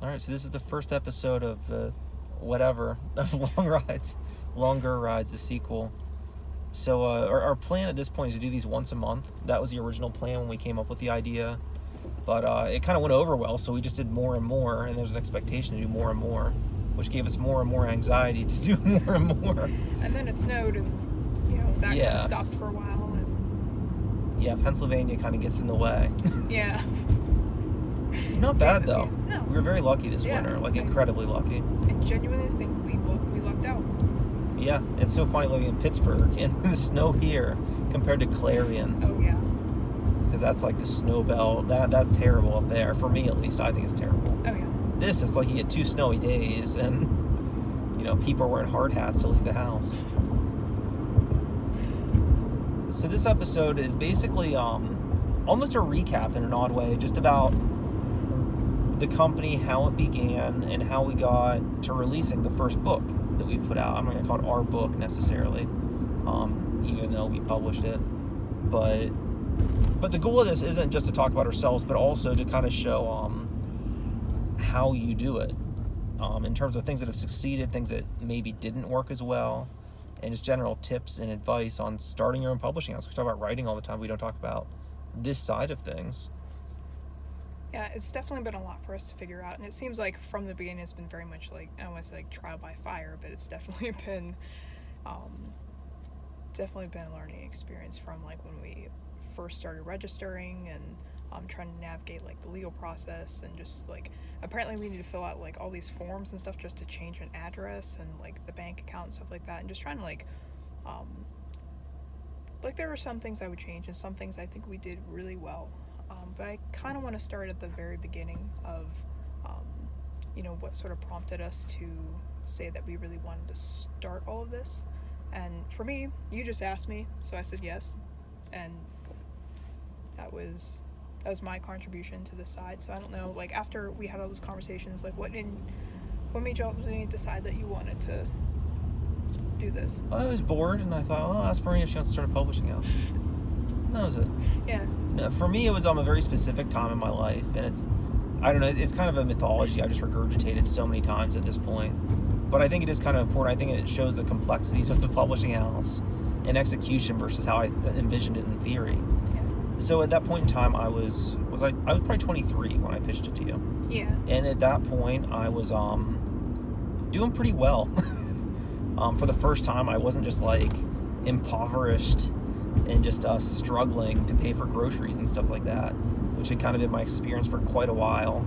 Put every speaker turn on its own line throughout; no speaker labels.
All right, so this is the first episode of the whatever of Longer Rides, the sequel. So our plan at this point is to do these once a month. That was the original plan when we came up with the idea, but it kind of went over well, so we just did more and more, and there's an expectation to do more and more, which gave us more and more anxiety to do more and more.
And then it snowed, and that kind of stopped for a while. And
yeah, Pennsylvania kind of gets in the way.
Yeah.
Not bad though.
No.
We were very lucky this winter, incredibly lucky.
I genuinely think we lucked out.
Yeah, it's so funny living in Pittsburgh and the snow here compared to Clarion.
Oh yeah.
Because that's like the snow belt. That's terrible up there. For me at least, I think it's terrible.
Oh yeah.
This is like you get 2 snowy days and people are wearing hard hats to leave the house. So this episode is basically almost a recap in an odd way, just about the company, how it began, and how we got to releasing the first book that we've put out. I'm not going to call it our book necessarily, even though we published it. But the goal of this isn't just to talk about ourselves, but also to kind of show how you do it, in terms of things that have succeeded, things that maybe didn't work as well, and just general tips and advice on starting your own publishing house. We talk about writing all the time. We don't talk about this side of things.
Yeah, it's definitely been a lot for us to figure out, and it seems like from the beginning it's been very much like, I don't want to say like trial by fire, but it's definitely been a learning experience from like when we first started registering and trying to navigate like the legal process, and just like apparently we need to fill out like all these forms and stuff just to change an address and like the bank account and stuff like that, and just trying to like there were some things I would change and some things I think we did really well. But I kind of want to start at the very beginning of, what sort of prompted us to say that we really wanted to start all of this. And for me, you just asked me, so I said yes. And that was my contribution to this side. So I don't know, like after we had all those conversations, like what made you decide that you wanted to do this?
I was bored and I thought, well, I'll ask Maria if she wants to start a publishing house. That was it.
Yeah.
No, for me, it was a very specific time in my life, and it's kind of a mythology I've just regurgitated so many times at this point. But I think it is kind of important. I think it shows the complexities of the publishing house and execution versus how I envisioned it in theory.
Yeah.
So at that point in time, I was probably 23 when I pitched it to you.
Yeah.
And at that point, I was doing pretty well. For the first time, I wasn't just like impoverished and just struggling to pay for groceries and stuff like that, which had kind of been my experience for quite a while.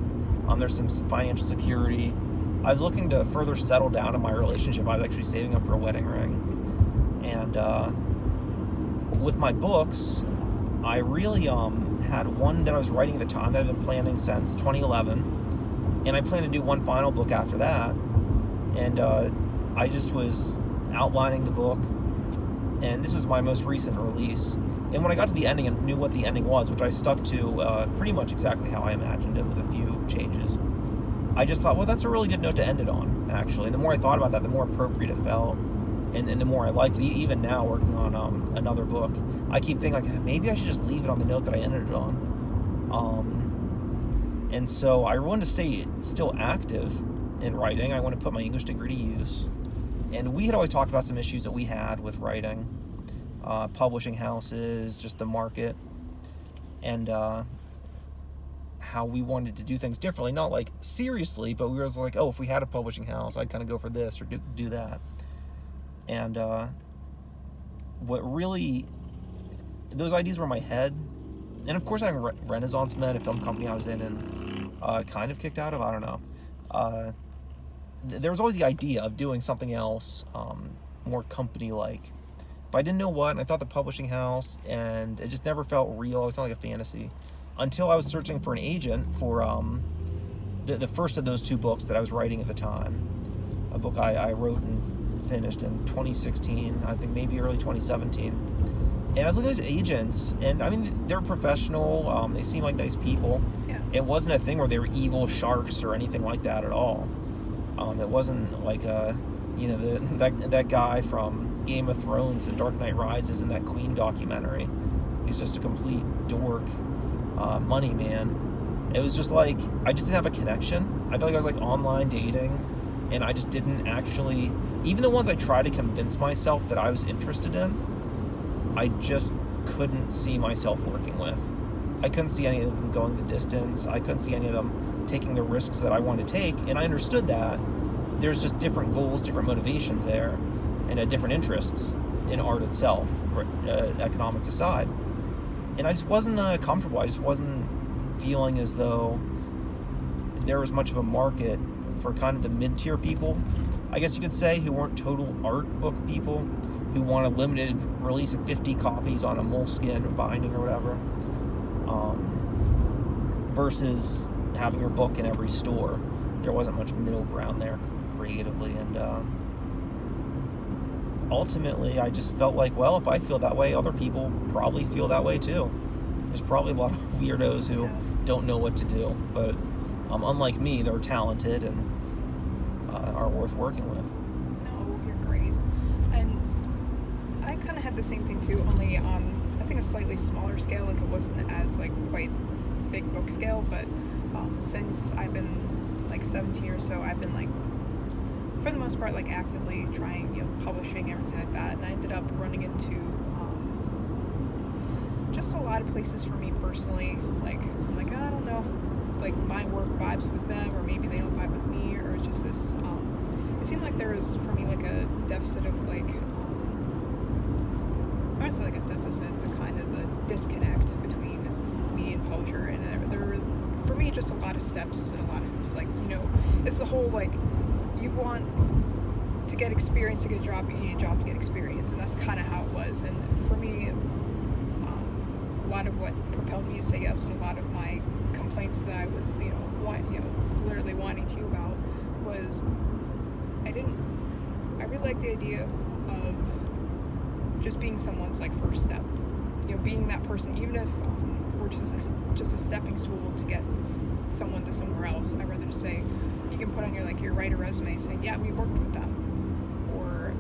There's some financial security. I was looking to further settle down in my relationship. I was actually saving up for a wedding ring. And with my books, I really had one that I was writing at the time that I've been planning since 2011. And I plan to do one final book after that. And I just was outlining the book. And this was my most recent release. And when I got to the ending and knew what the ending was, which I stuck to pretty much exactly how I imagined it with a few changes, I just thought, well, that's a really good note to end it on, actually. And the more I thought about that, the more appropriate it felt. And the more I liked it. Even now, working on another book, I keep thinking, like, maybe I should just leave it on the note that I ended it on. And so I wanted to stay still active in writing. I want to put my English degree to use. And we had always talked about some issues that we had with writing, publishing houses, just the market, and how we wanted to do things differently. Not like seriously, but we were like, oh, if we had a publishing house, I'd kind of go for this or do that. And what really, those ideas were in my head. And of course, having Renaissance Men, a film company I was in and kind of kicked out of, I don't know. There was always the idea of doing something else, more company-like. But I didn't know what, and I thought the publishing house, and it just never felt real. It was like a fantasy. Until I was searching for an agent for the first of those 2 books that I was writing at the time. A book I wrote and finished in 2016, I think maybe early 2017. And I was looking at these agents, and I mean, they're professional, they seem like nice people.
Yeah.
It wasn't a thing where they were evil sharks or anything like that at all. It wasn't like that guy from Game of Thrones and Dark Knight Rises and that Queen documentary. He's just a complete dork, money man. It was just like, I just didn't have a connection. I felt like I was like online dating, and I just didn't actually, even the ones I tried to convince myself that I was interested in, I just couldn't see myself working with. I couldn't see any of them going the distance. I couldn't see any of them taking the risks that I wanted to take, and I understood that there's just different goals, different motivations there, and different interests in art itself, economics aside. And I just wasn't comfortable. I just wasn't feeling as though there was much of a market for kind of the mid-tier people, I guess you could say, who weren't total art book people, who want a limited release of 50 copies on a moleskin or binding or whatever, versus having your book in every store. There wasn't much middle ground there creatively, and ultimately I just felt like, well, if I feel that way, other people probably feel that way too. There's probably a lot of weirdos who don't know what to do, but unlike me, they're talented and are worth working with.
No, you're great. And I kind of had the same thing too, only on, I think, a slightly smaller scale. Like, it wasn't as like quite big book scale, but since I've been like 17 or so, I've been like, for the most part, like actively trying, publishing, everything like that. And I ended up running into just a lot of places for me personally. Like, I'm like, I don't know if like my work vibes with them, or maybe they don't vibe with me, or just this. It seemed like there was for me like a deficit of like, I would say like a deficit, but kind of a disconnect between me and publisher. And there were, for me, just a lot of steps and a lot of hoops. Like, it's the whole like, you want to get experience to get a job, but you need a job to get experience, and that's kind of how it was. And for me, a lot of what propelled me to say yes, and a lot of my complaints that I was, literally wanting to about, was I really like the idea of just being someone's like first step, being that person, even if we're just a stepping stool to get someone to somewhere else. I'd rather just say, you can put on your writer resume saying, yeah, we worked with them, or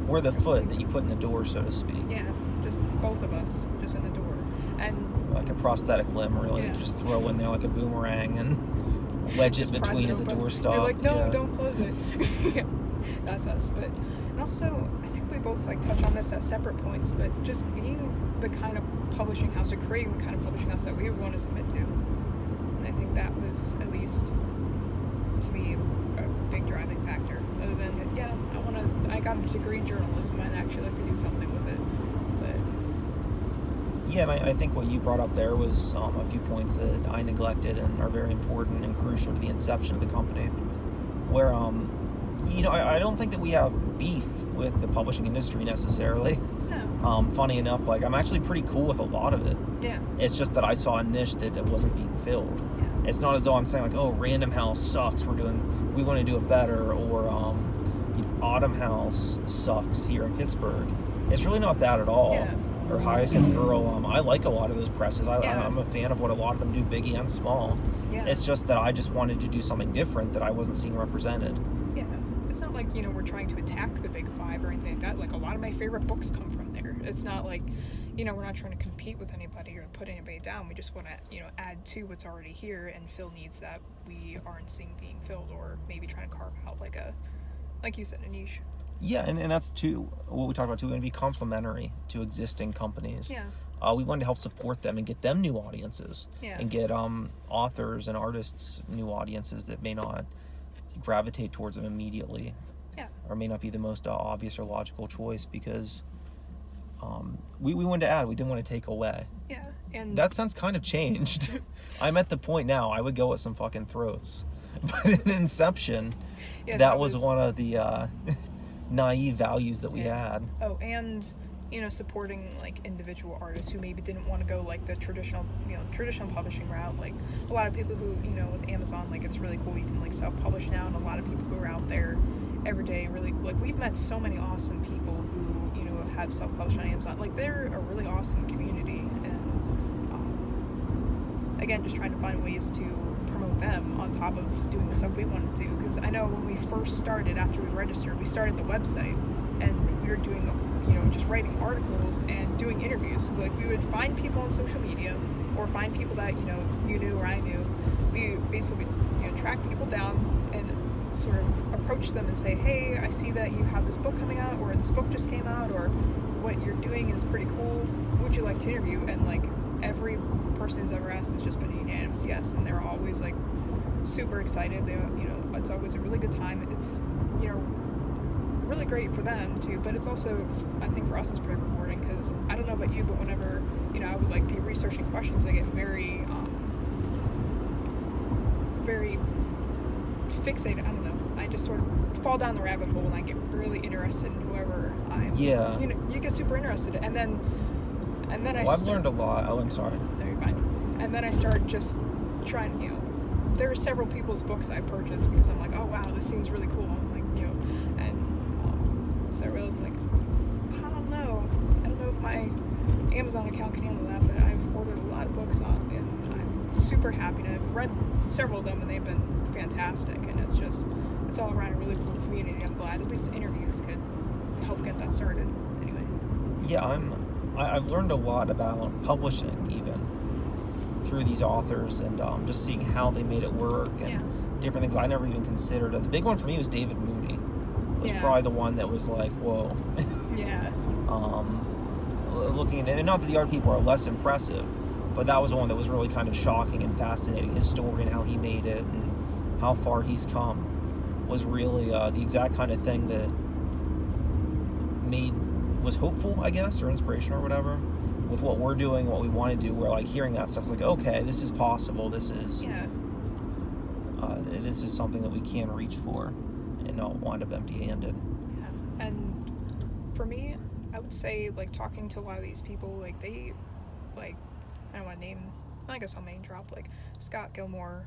we're the foot that you put in the door, so to speak.
Yeah, just both of us, just in the door. And
like a prosthetic limb, really, you just throw in there like a boomerang and wedge it between as a doorstop.
You're like, no, don't close it. That's us. But, and also, I think we both touch on this at separate points, but just being the kind of publishing house, or creating the kind of publishing house that we would want to submit to. And I think that was, at least to me, a big driving factor. Other than, I got a degree in journalism, and I'd actually like to do something with it. But
yeah, and I think what you brought up there was a few points that I neglected and are very important and crucial to the inception of the company, where I don't think that we have beef with the publishing industry necessarily.
No.
Funny enough, I'm actually pretty cool with a lot of it.
Yeah.
It's just that I saw a niche that it wasn't being filled.
Yeah.
It's not as though I'm saying oh, Random House sucks, we want to do it better, or Autumn House sucks here in Pittsburgh. It's really not that at all.
Yeah.
Or Hyacinth Girl. I like a lot of those presses. I'm a fan of what a lot of them do, big and small.
Yeah.
It's just that I just wanted to do something different that I wasn't seeing represented.
Yeah. It's not like, we're trying to attack the big five or anything like that. Like, a lot of my favorite books come from there. It's not like, we're not trying to compete with anybody or put anybody down. We just want to, add to what's already here and fill needs that we aren't seeing being filled, or maybe trying to carve out like you said, a niche.
Yeah, and that's too what we talked about too, and be complementary to existing companies.
Yeah.
We wanted to help support them and get them new audiences.
Yeah.
And get authors and artists new audiences that may not gravitate towards them immediately.
Yeah.
Or may not be the most obvious or logical choice, because we wanted to add, we didn't want to take away.
Yeah. And
that sounds kind of changed. I'm at the point now I would go at some fucking throats. But in inception, that was one of the naive values that we had.
Oh, and supporting individual artists who maybe didn't want to go the traditional publishing route. Like, a lot of people who with Amazon, it's really cool, you can self-publish now, and a lot of people who are out there every day really we've met so many awesome people who have self-published on Amazon. They're a really awesome community, and again, just trying to find ways to promote them on top of doing the stuff we want to do. Because I know when we first started, after we registered, we started the website, and we were doing just writing articles and doing interviews. We would find people on social media, or find people that, you know, you knew or I knew. We basically, you know, track people down and sort of approach them and say, hey, I see that you have this book coming out, or this book just came out, or what you're doing is pretty cool. Would you like to interview? And like every person who's ever asked has just been a unanimous yes, and they're always like super excited. They, you know, it's always a really good time. It's, you know, really great for them too, but it's also, I think for us, it's pretty rewarding, because I don't know about you, but whenever, you know, I would like be researching questions, I get very very fixated. I don't know, I just sort of fall down the rabbit hole and I get really interested in whoever I'm,
Yeah.
you know, you get super interested, and then
I've learned a lot. Oh, I'm sorry.
No, you're fine. And then I start just trying, you know, there are several people's books I purchased because I'm like, oh wow, this seems really cool. I'm like, you know, and so I realized, I'm like, I don't know if my Amazon account can handle that, but I've ordered a lot of books on, and I'm super happy to have read several of them, and they've been fantastic. And it's all around a really cool community. I'm glad at least interviews could help get that started. Anyway.
Yeah, I've learned a lot about publishing even through these authors, and just seeing how they made it work, and different things I never even considered. The big one for me was David Moody. Was probably the one that was like, whoa.
Yeah.
Looking at it, and not that the art people are less impressive, but that was one that was really kind of shocking and fascinating. His story and how he made it and how far he's come was really the exact kind of thing that was hopeful, I guess, or inspirational or whatever, with what we're doing, what we want to do. We're like hearing that stuff's like, okay, this is possible. This is this is something that we can reach for and not wind up empty-handed.
Yeah, and for me, I would say, like, talking to a lot of these people, like, they, like, I don't want to name, I guess I'll name drop, like, Scott Gilmore,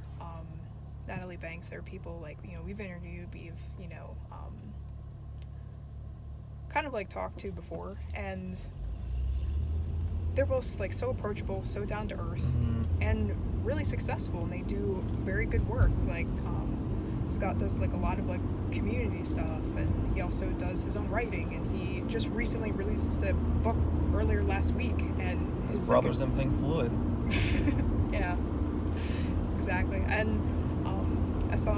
Natalie Banks. They're people, like, you know, we've interviewed, we've, you know, kind of, like, talked to before, and they're both, like, so approachable, so down to earth, and really successful, and they do very good work. Like, Scott does, like, a lot of, like, community stuff, and he also does his own writing, and he just recently released a book earlier last week, and
his brother's in Pink Floyd.
Yeah, exactly. And I saw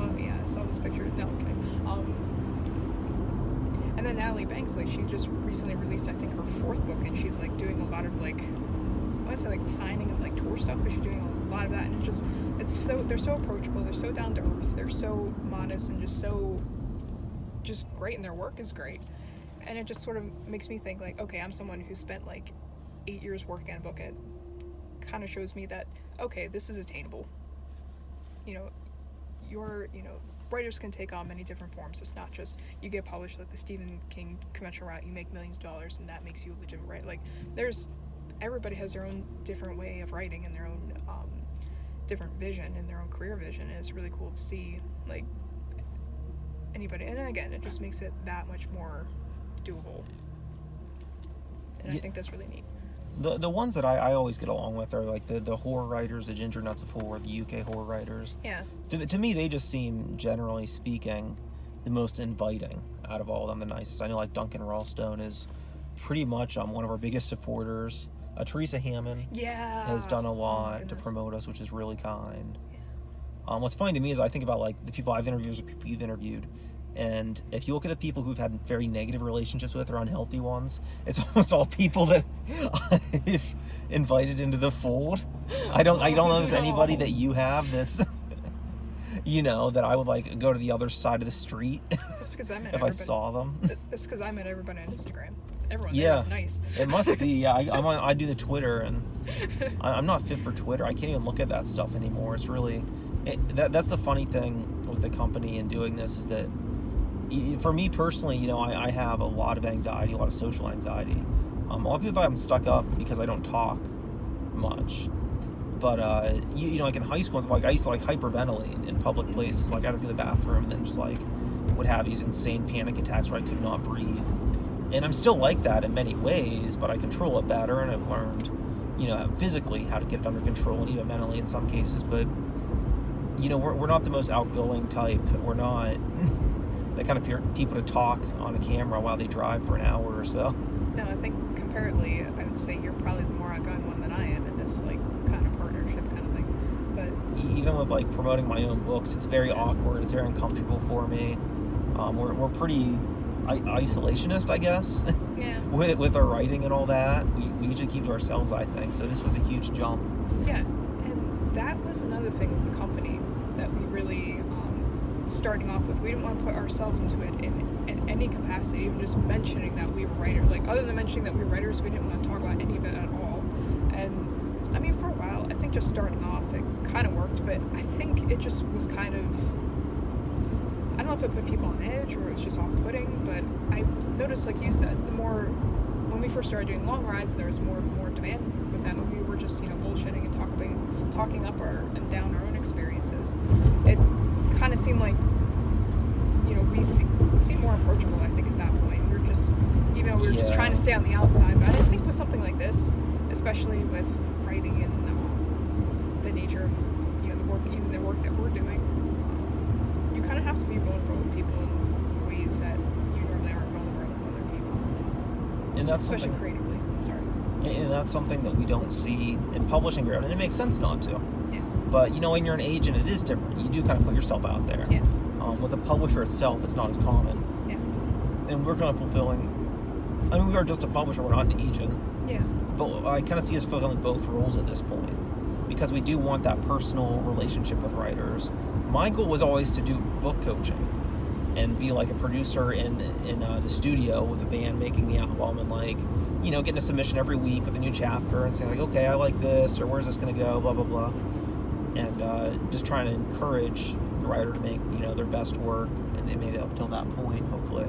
this picture. No, I'm kidding. And then Natalie Banks, like, she just recently released, I think, her 4th book, and she's, like, doing a lot of, like, I want to say, like, signing and, like, tour stuff, but she's doing a lot of that, and they're so approachable, they're so down to earth, they're so modest, and just great, and their work is great. And it just sort of makes me think, like, okay, I'm someone who spent, like, 8 years working on a book, and it kind of shows me that, okay, this is attainable. You know, writers can take on many different forms. It's not just you get published like the Stephen King conventional route, you make millions of dollars, and that makes you a legitimate writer. Like, everybody has their own different way of writing and their own different vision and their own career vision, and it's really cool to see, like, anybody. And again, it just makes it that much more doable, and I think that's really neat.
The ones that I always get along with are like the horror writers, the Ginger Nuts of Horror, the UK horror writers.
Yeah.
To me, they just seem, generally speaking, the most inviting out of all of them, the nicest. I know, like, Duncan Ralston is pretty much one of our biggest supporters. Teresa Hammond has done a lot to promote us, which is really kind. What's funny to me is I think about, like, the people I've interviewed or people you've interviewed, and if you look at the people who've had very negative relationships with or unhealthy ones, it's almost all people that I've invited into the fold. I don't know if there's anybody that you have that's you know, that I would, like, go to the other side of the street
It's because I met
if I saw them.
It's because I met everybody on Instagram. Everyone there is nice.
It must be. Yeah, I do the Twitter, and I'm not fit for Twitter. I can't even look at that stuff anymore. It's really that's the funny thing with the company and doing this, is that for me personally, you know, I have a lot of anxiety, a lot of social anxiety. A lot of people, I'm stuck up because I don't talk much. But you know, like in high school, it's like I used to, like, hyperventilate in public places. Like, I had to go to the bathroom and then just, like, would have these insane panic attacks where I could not breathe. And I'm still like that in many ways, but I control it better, and I've learned, you know, physically how to get it under control, and even mentally in some cases. But, you know, we're not the most outgoing type. We're not the kind of people to talk on a camera while they drive for an hour or so.
No, I think comparatively, I would say you're probably the more outgoing one than I am in this like kind of partnership kind of thing. But
even with like promoting my own books, it's very awkward. It's very uncomfortable for me. We're pretty isolationist, I guess,
yeah,
with our writing and all that. We usually keep to ourselves, I think. So this was a huge jump.
yeah, and that was another thing with the company that we really starting off with. We didn't want to put ourselves into it in any capacity. Even just mentioning that we were writers, like other than mentioning that we were writers, we didn't want to talk about any of it at all. And I mean, for a while, I think just starting off, it kind of worked, but I think it just was kind of, I don't know if it put people on edge or it was just off-putting, but I noticed, like you said, the more, when we first started doing long rides, there was more demand with them. We were just, bullshitting and talking up and down our own experiences. It kind of seemed like, we seemed more approachable, I think, at that point. We were just, we were just trying to stay on the outside. But I think with something like this, especially with writing and the nature of, the work that we're doing, you kind of have to be vulnerable with people in ways that you normally aren't vulnerable with other people.
And that's
especially creatively. Sorry.
And that's something that we don't see in publishing ground, and it makes sense not to.
Yeah.
But when you're an agent, it is different. You do kind of put yourself out there.
Yeah.
With a publisher itself, it's not as common.
Yeah.
And we're kind of fulfilling. I mean, we are just a publisher. We're not an agent.
Yeah.
But I kind of see us fulfilling both roles at this point, because we do want that personal relationship with writers. My goal was always to do book coaching and be like a producer in the studio with a band making the album, and getting a submission every week with a new chapter and saying like, okay, I like this, or where's this going to go, blah blah blah, and just trying to encourage the writer to make their best work, and they made it up till that point, hopefully.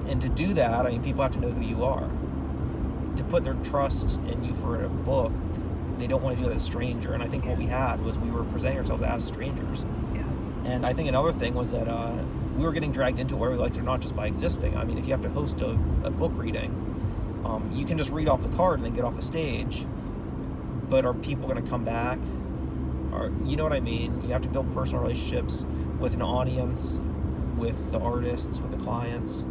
And to do that, I mean, people have to know who you are. To put their trust in you for a book, they don't want to do that as a stranger. And I think what we had was we were presenting ourselves as strangers.
Yeah.
And I think another thing was that we were getting dragged into it, whether we liked it or not, just by existing. I mean, if you have to host a book reading, you can just read off the card and then get off the stage. But are people going to come back? Or, you know what I mean? You have to build personal relationships with an audience, with the artists, with the clients.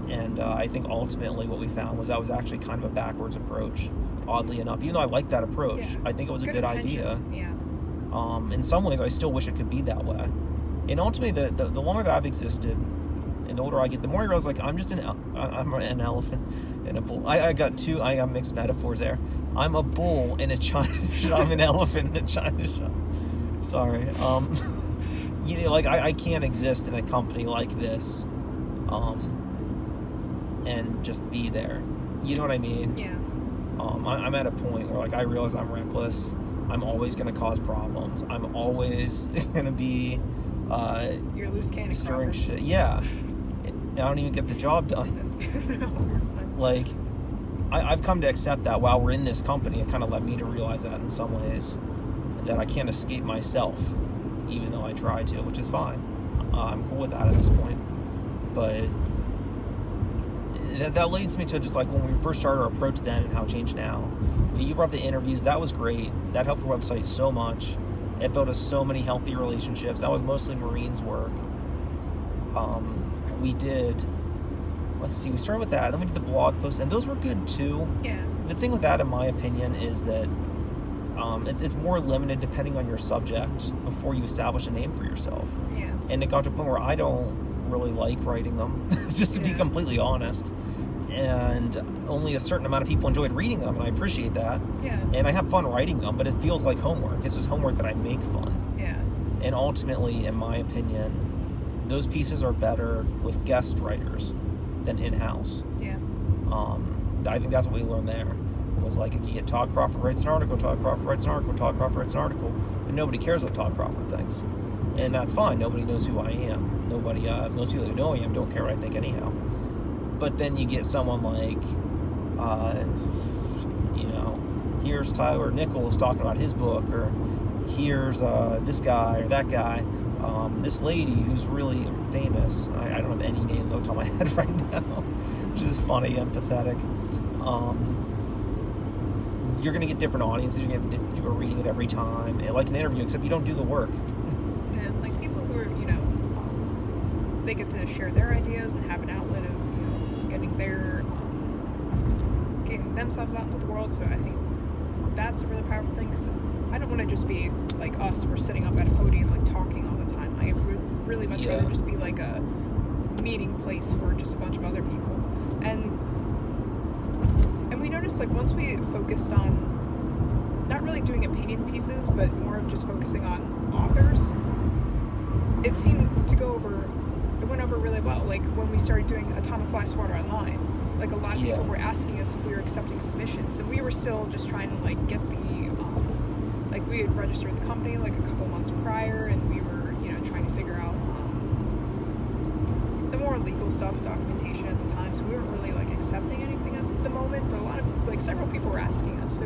And I think ultimately what we found was that was actually kind of a backwards approach, oddly enough. Even though I liked that approach, I think it was a good idea.
Yeah.
In some ways, I still wish it could be that way. And ultimately, the longer that I've existed, and the older I get, the more I realize, like, I'm an elephant in a bull. I got mixed metaphors there. I'm a bull in a china shop. I'm an elephant in a china shop. Sorry. I can't exist in a company like this, and just be there. You know what I mean?
Yeah.
I'm at a point where, like, I realize I'm reckless. I'm always going to cause problems. I'm always going to be
you're a loose cannon
stirring shit. Yeah. And I don't even get the job done. Like, I've come to accept that while we're in this company. It kind of led me to realize that in some ways, that I can't escape myself, even though I try to, which is fine. I'm cool with that at this point. But that leads me to just like when we first started our approach then and how it changed now. You brought up the interviews. That was great. That helped our website so much. It built us so many healthy relationships. That was mostly Marine's work. We did, we started with that. Then we did the blog posts, and those were good too.
Yeah.
The thing with that, in my opinion, is that it's more limited depending on your subject before you establish a name for yourself.
Yeah.
And it got to a point where I don't really like writing them, just to be completely honest. And only a certain amount of people enjoyed reading them, and I appreciate that.
Yeah.
And I have fun writing them, but it feels like homework. It's just homework that I make fun.
Yeah.
And ultimately, in my opinion, those pieces are better with guest writers than in-house.
Yeah.
I think that's what we learned there. Was like, if you get Todd Crawford writes an article, Todd Crawford writes an article, Todd Crawford writes an article, and nobody cares what Todd Crawford thinks. And that's fine. Nobody knows who I am. Nobody, most people who know who I am don't care what I think anyhow. But then you get someone like, here's Tyler Nichols talking about his book, or here's this guy or that guy, this lady who's really famous. I don't have any names on the top of my head right now, which is funny and pathetic. You're going to get different audiences. You're going to have different people reading it every time, and like an interview, except you don't do the work.
Yeah, like people who are, they get to share their ideas and have an outlet of, getting themselves out into the world. So I think that's a really powerful thing, because I don't want to just be like us. We're sitting up at a podium like talking all the time. I really much rather just be like a meeting place for just a bunch of other people. And we noticed, like, once we focused on not really doing opinion pieces, but more of just focusing on authors, it seemed to it went over really well. Like, when we started doing Atomic Fly Swatter Online, like, a lot of people were asking us if we were accepting submissions, and we were still just trying to, like, get the, like, we had registered the company, like, a couple months prior, and we were, you know, trying to figure out the more legal stuff, documentation at the time, so we weren't really, like, accepting anything at the moment, but a lot of, like, several people were asking us, so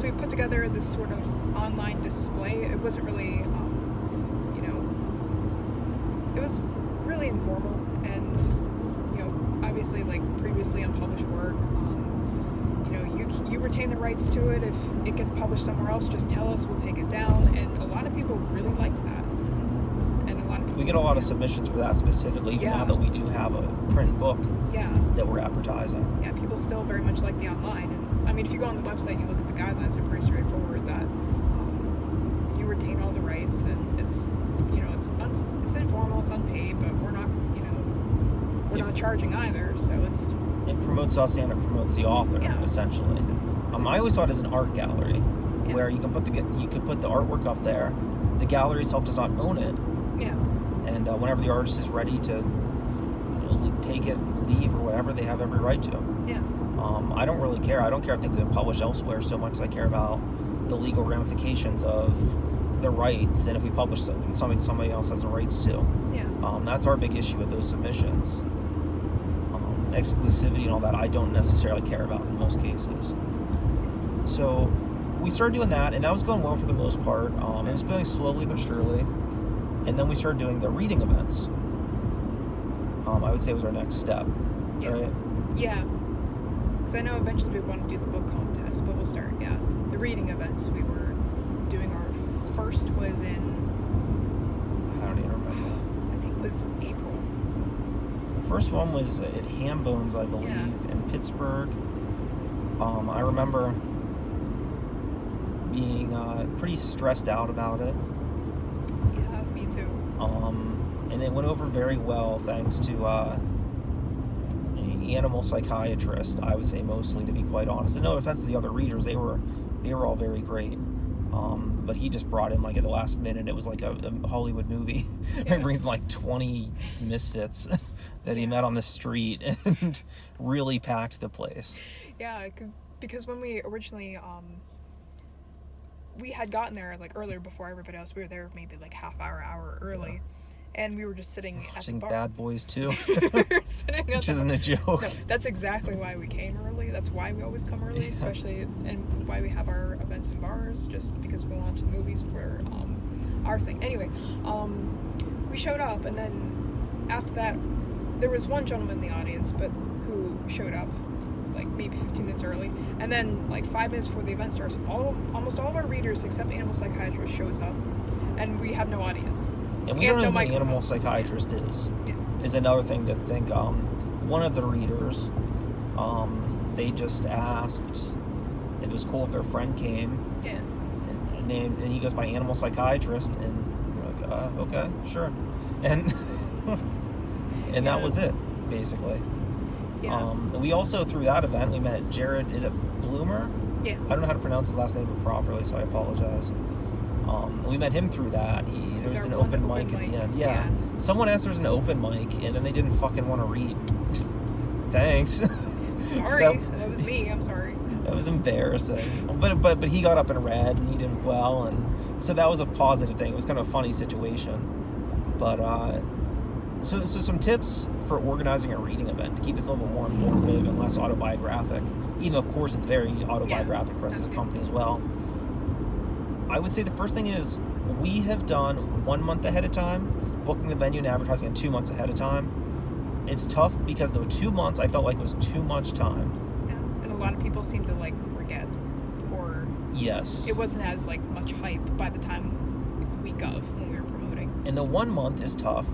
we put together this sort of online display. It wasn't really, you know, it was really informal, and, you know, obviously, like, previously unpublished work, you know, you retain the rights to it. If it gets published somewhere else, just tell us, we'll take it down, and a lot of people really liked that. And a lot of people,
we get a lot of submissions for that specifically, even now that we do have a print book that we're advertising.
Yeah, people still very much like the online. And I mean, if you go on the website and you look at the guidelines, they're pretty straightforward, that you retain all the rights, and it's, you know, it's informal, it's unpaid, but we're not, you know, we're not charging either, so
it promotes us and it promotes the author, essentially. I always saw it as an art gallery, where you could put the artwork up there. The gallery itself does not own it.
Yeah.
And whenever the artist is ready to, you know, take it, leave, or whatever, they have every right to.
Yeah.
I don't really care. I don't care if things have been published elsewhere so much as I care about the legal ramifications of the rights, and if we publish something somebody else has the rights to.
Yeah.
That's our big issue with those submissions. Exclusivity and all that, I don't necessarily care about in most cases. So we started doing that, and that was going well for the most part. It was going slowly but surely, and then we started doing the reading events. I would say was our next step, right?
Yeah. Because I know eventually we want to do the book contest, but we'll start, the reading events. We were doing our first was in,
I don't even remember.
I think it was April.
The first one was at Hambones, I believe, in Pittsburgh. I remember being pretty stressed out about it.
Yeah, me too.
And it went over very well thanks to an animal psychiatrist, I would say, mostly, to be quite honest. And no offense to the other readers, they were all very great. But he just brought in, like, at the last minute, it was like a Hollywood movie. He brings like 20 misfits that he met on the street and really packed the place.
Yeah, because when we originally, we had gotten there, like, earlier before everybody else. We were there maybe like hour early. Yeah. And we were just sitting at the bar.
Bad Boys 2.
Which
isn't a joke.
No, that's exactly why we came early. That's why we always come early, especially, and why we have our events in bars, just because we watch the movies for our thing. Anyway, we showed up, and then after that, there was one gentleman in the audience, but who showed up like maybe 15 minutes early, and then like 5 minutes before the event starts, almost all of our readers except Animal Psychiatrist shows up, and we have no audience.
And we don't know who the Animal Psychiatrist is.
Yeah.
Is another thing to think. One of the readers, they just asked if it was cool if their friend came.
Yeah.
And he goes by Animal Psychiatrist, and we're like, okay, sure. And and that was it, basically.
Yeah.
We also, through that event, we met Jared, is it Bloomer?
Yeah.
I don't know how to pronounce his last name properly, so I apologize. We met him through that. There was an open mic at the end. Yeah. Someone asked there's an open mic, and then they didn't fucking want to read. Thanks.
Sorry. That was me. I'm sorry.
That was embarrassing. But he got up and read, and he did well, and so that was a positive thing. It was kind of a funny situation. But so some tips for organizing a reading event to keep this a little bit more informative and less autobiographic. Even of course it's very autobiographic for us as a company as well. I would say the first thing is we have done 1 month ahead of time, booking the venue and advertising, and 2 months ahead of time. It's tough because the 2 months I felt like was too much time.
Yeah, and a lot of people seem to like forget, or
yes,
it wasn't as like much hype by the time week of when we were promoting.
And the 1 month is tough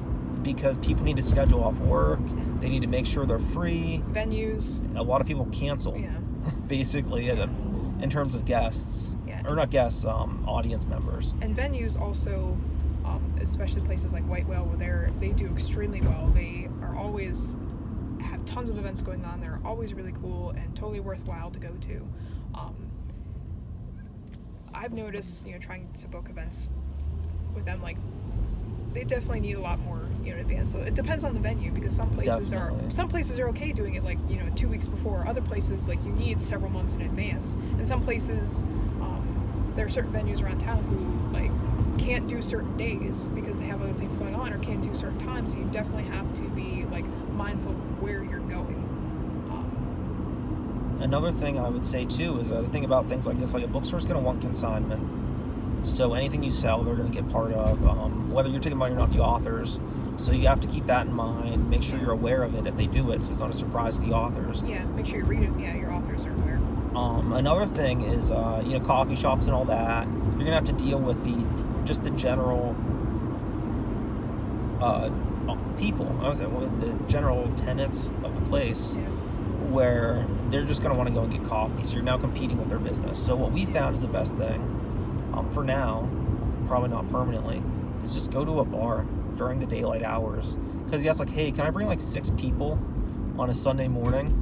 because people need to schedule off work. They need to make sure they're free.
Venues.
A lot of people cancel.
Yeah.
Basically, in terms of guests,
Yeah.
or not guests, audience members.
And venues also, especially places like White Whale, where they do extremely well. They are always have tons of events going on. They're always really cool and totally worthwhile to go to. I've noticed, trying to book events with them, like, they definitely need a lot more, in advance. So it depends on the venue, because some places are okay doing it, like, 2 weeks before. Other places, like, you need several months in advance. And some places, there are certain venues around town who, like, can't do certain days because they have other things going on, or can't do certain times. So you definitely have to be, like, mindful of where you're going.
Another thing I would say too is that I think about things like this, like a bookstore's going to want consignment. So anything you sell, they're going to get part of, whether you're taking money or not, the authors. So you have to keep that in mind. Make sure you're aware of it if they do it, so it's not a surprise to the authors.
Yeah, make sure you read it. Yeah, your authors are aware.
Another thing is, coffee shops and all that. You're going to have to deal with the general people. I was saying, the general tenants of the place.
Yeah.
Where they're just going to want to go and get coffee. So you're now competing with their business. So what we found is the best thing, for now, probably not permanently, is just go to a bar during the daylight hours. Because you ask, like, hey, can I bring like 6 people on a Sunday morning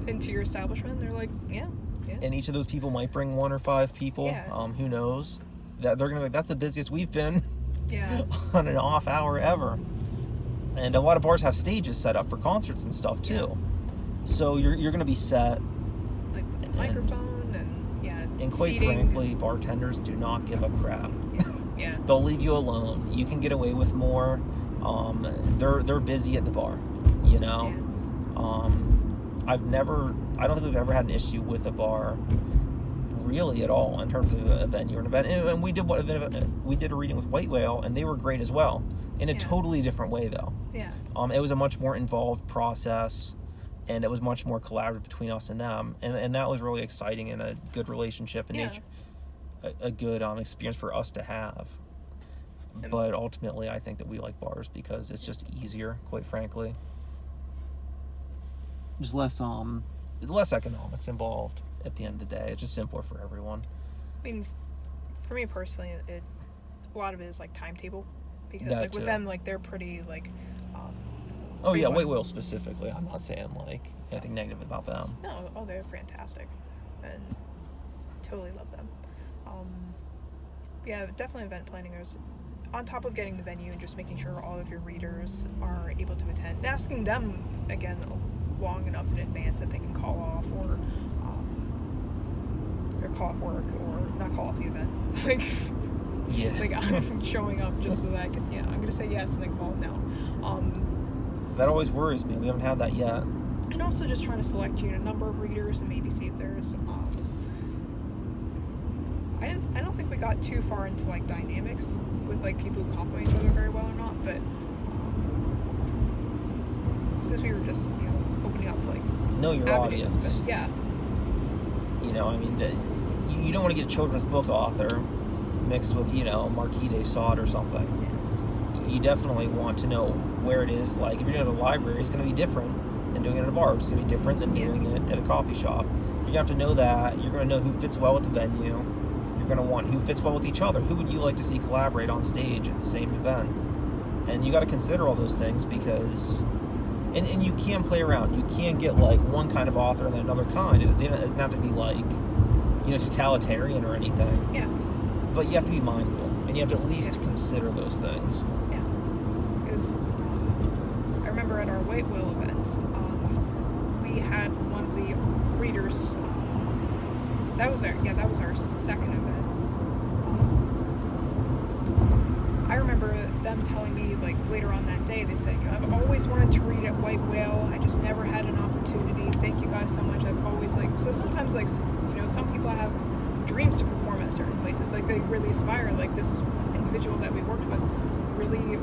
into your establishment? They're like, yeah.
And each of those people might bring 1 or 5 people.
Yeah.
Who knows? That they're going to be like, that's the busiest we've been on an off hour ever. And a lot of bars have stages set up for concerts and stuff too.
Yeah.
So you're going to be set.
Like with the microphone
and quite
seating.
frankly, bartenders do not give a crap.
Yeah.
They'll leave you alone. You can get away with more. They're busy at the bar,
Yeah.
I don't think we've ever had an issue with a bar really at all in terms of a venue or an event. And we did a reading with White Whale, and they were great as well, in a totally different way though.
Yeah.
It was a much more involved process, and it was much more collaborative between us and them, and that was really exciting and a good relationship and a good experience for us to have. But ultimately, I think that we like bars because it's just easier, quite frankly. There's less economics involved at the end of the day. It's just simpler for everyone.
I mean, for me personally, a lot of it is like timetable, because
That
like with
too.
them, like they're pretty like.
Oh yeah,
White
White Whale specifically. I'm not saying like anything negative about them.
No, they're fantastic, and totally love them. Yeah, definitely event planning. There's, on top of getting the venue and just making sure all of your readers are able to attend, and asking them again long enough in advance that they can call off or call off work, or not call off the event. Like I'm showing up just so that I can. Yeah, I'm gonna say yes and then call it no.
That always worries me. We haven't had that yet.
And also just trying to select a number of readers and maybe see if there's I don't think we got too far into like dynamics with like people who complement each other very well or not, but since we were just opening up like
Know your
avenues,
audience.
but yeah,
I mean, you don't want to get a children's book author mixed with Marquis de Sade or something. You definitely want to know where it is. Like, if you're doing it at a library, it's going to be different than doing it at a bar. It's going to be different than doing it at a coffee shop. You're going to have to know that. You're going to know who fits well with the venue. You're going to want who fits well with each other. Who would you like to see collaborate on stage at the same event? And you got to consider all those things, because and you can play around. You can get like one kind of author and then another kind. It doesn't have to be like totalitarian or anything.
Yeah.
But you have to be mindful, and you have to at least consider those things.
Yeah. Because I remember at our White Whale events, we had one of the readers. That was our second event. I remember them telling me like later on that day, they said, I've always wanted to read at White Whale. I just never had an opportunity. Thank you guys so much. I've always so sometimes some people have dreams to perform at certain places. Like they really aspire. Like this individual that we worked with really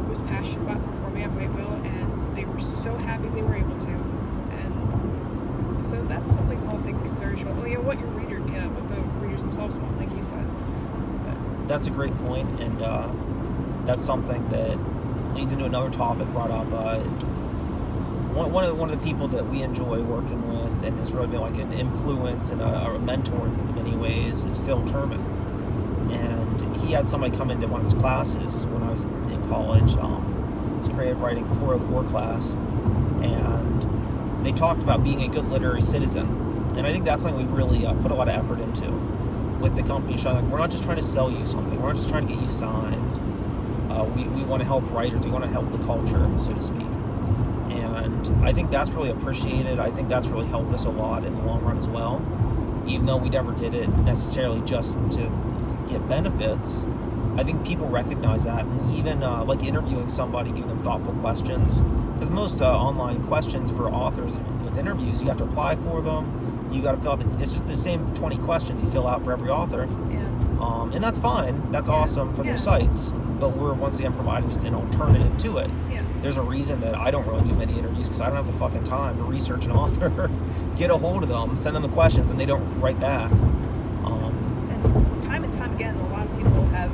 was passionate about performing at White Whale, and they were so happy they were able to. And so that's something small to take into consideration. Well, what what the readers themselves want, like you said. But
That's a great point, and that's something that leads into another topic brought up one of the people that we enjoy working with and has really been like an influence and a mentor in many ways is Phil Turman. And he had somebody come into one of his classes when I was in college, his creative writing 404 class, and they talked about being a good literary citizen. And I think that's something we really put a lot of effort into with the company. Like, we're not just trying to sell you something, we're not just trying to get you signed. We want to help writers, we want to help the culture, so to speak. And I think that's really appreciated. I think that's really helped us a lot in the long run as well. Even though we never did it necessarily just to get benefits, I think people recognize that. And even like interviewing somebody, giving them thoughtful questions, because most online questions for authors with interviews, you have to apply for them, you got to fill out it's just the same 20 questions you fill out for every author. And that's fine, that's awesome for their sites, but we're once again providing just an alternative to it. There's a reason that I don't really do many interviews, because I don't have the fucking time to research an author, get a hold of them, send them the questions, then they don't write back.
And time again, a lot of people have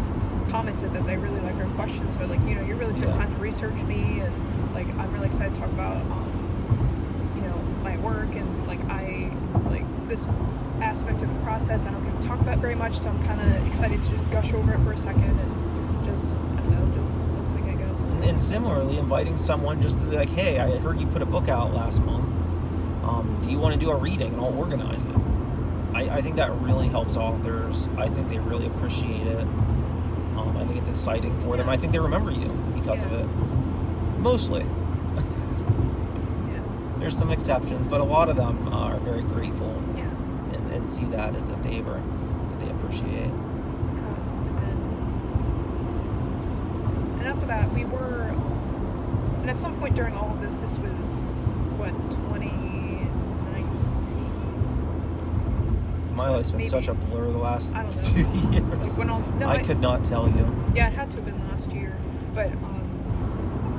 commented that they really like our questions. They're like, you really took time to research me, and like I'm really excited to talk about my work, and like I like this aspect of the process I don't get to talk about very much, so I'm kind of excited to just gush over it for a second and just, I don't know, just listening, I guess.
And similarly, inviting someone just to be like, hey, I heard you put a book out last month. Do you want to do a reading, and I'll organize it? I think that really helps authors. I think they really appreciate it. I think it's exciting for them. I think they remember you because of it. Mostly. There's some exceptions, but a lot of them are very grateful and see that as a favor that they appreciate.
And after that, we were, and at some point during all of this was, what, 2019?
My life's been such a blur the last 2 years. I could not tell you.
Yeah, it had to have been last year, but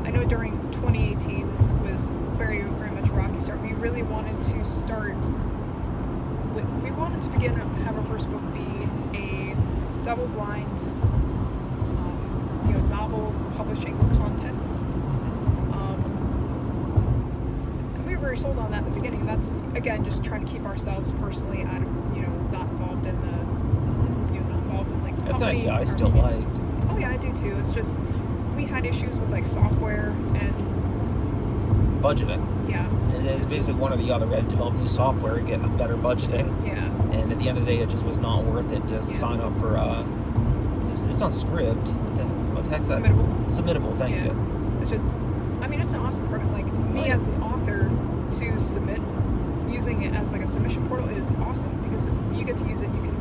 I know during 2018 was very, very much a rocky start. We really wanted to start. We wanted to begin to have our first book be a double-blind, novel publishing contest. And we were very sold on that at the beginning. That's again just trying to keep ourselves personally out of, not involved in the, not involved in like the
That's
company.
an idea I still like.
Oh yeah, I do too. It's just we had issues with like software and
budgeting.
Yeah.
It's basically one or the other. We had to develop new software, get better budgeting.
Yeah.
And at the end of the day, it just was not worth it to sign up for. It's not Script. What the heck's that? Submittable. Thank you.
It's just, it's an awesome program. Like me as an author to submit, using it as like a submission portal is awesome, because you get to use it. You can,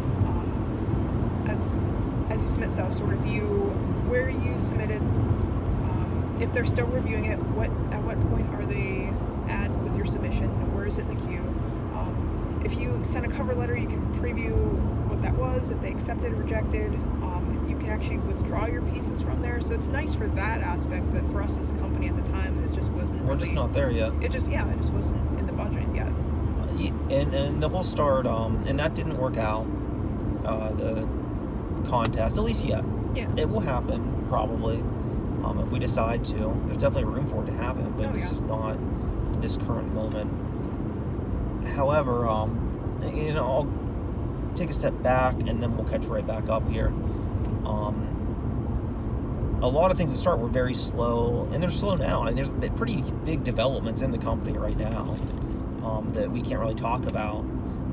as you submit stuff, sort of view where you submitted. If they're still reviewing it, at what point are they at with your submission? Where is it in the queue? If you send a cover letter, you can preview what that was, if they accepted or rejected. You can actually withdraw your pieces from there. So it's nice for that aspect, but for us as a company at the time, it just wasn't
We're just not there yet.
It just wasn't in the budget yet.
And the whole start, and that didn't work out, the contest, at least yet.
Yeah.
It will happen, probably. If we decide to, there's definitely room for it to happen, but it's just not this current moment. However, I'll take a step back and then we'll catch right back up here. A lot of things at start were very slow, and they're slow now. And there's pretty big developments in the company right now that we can't really talk about,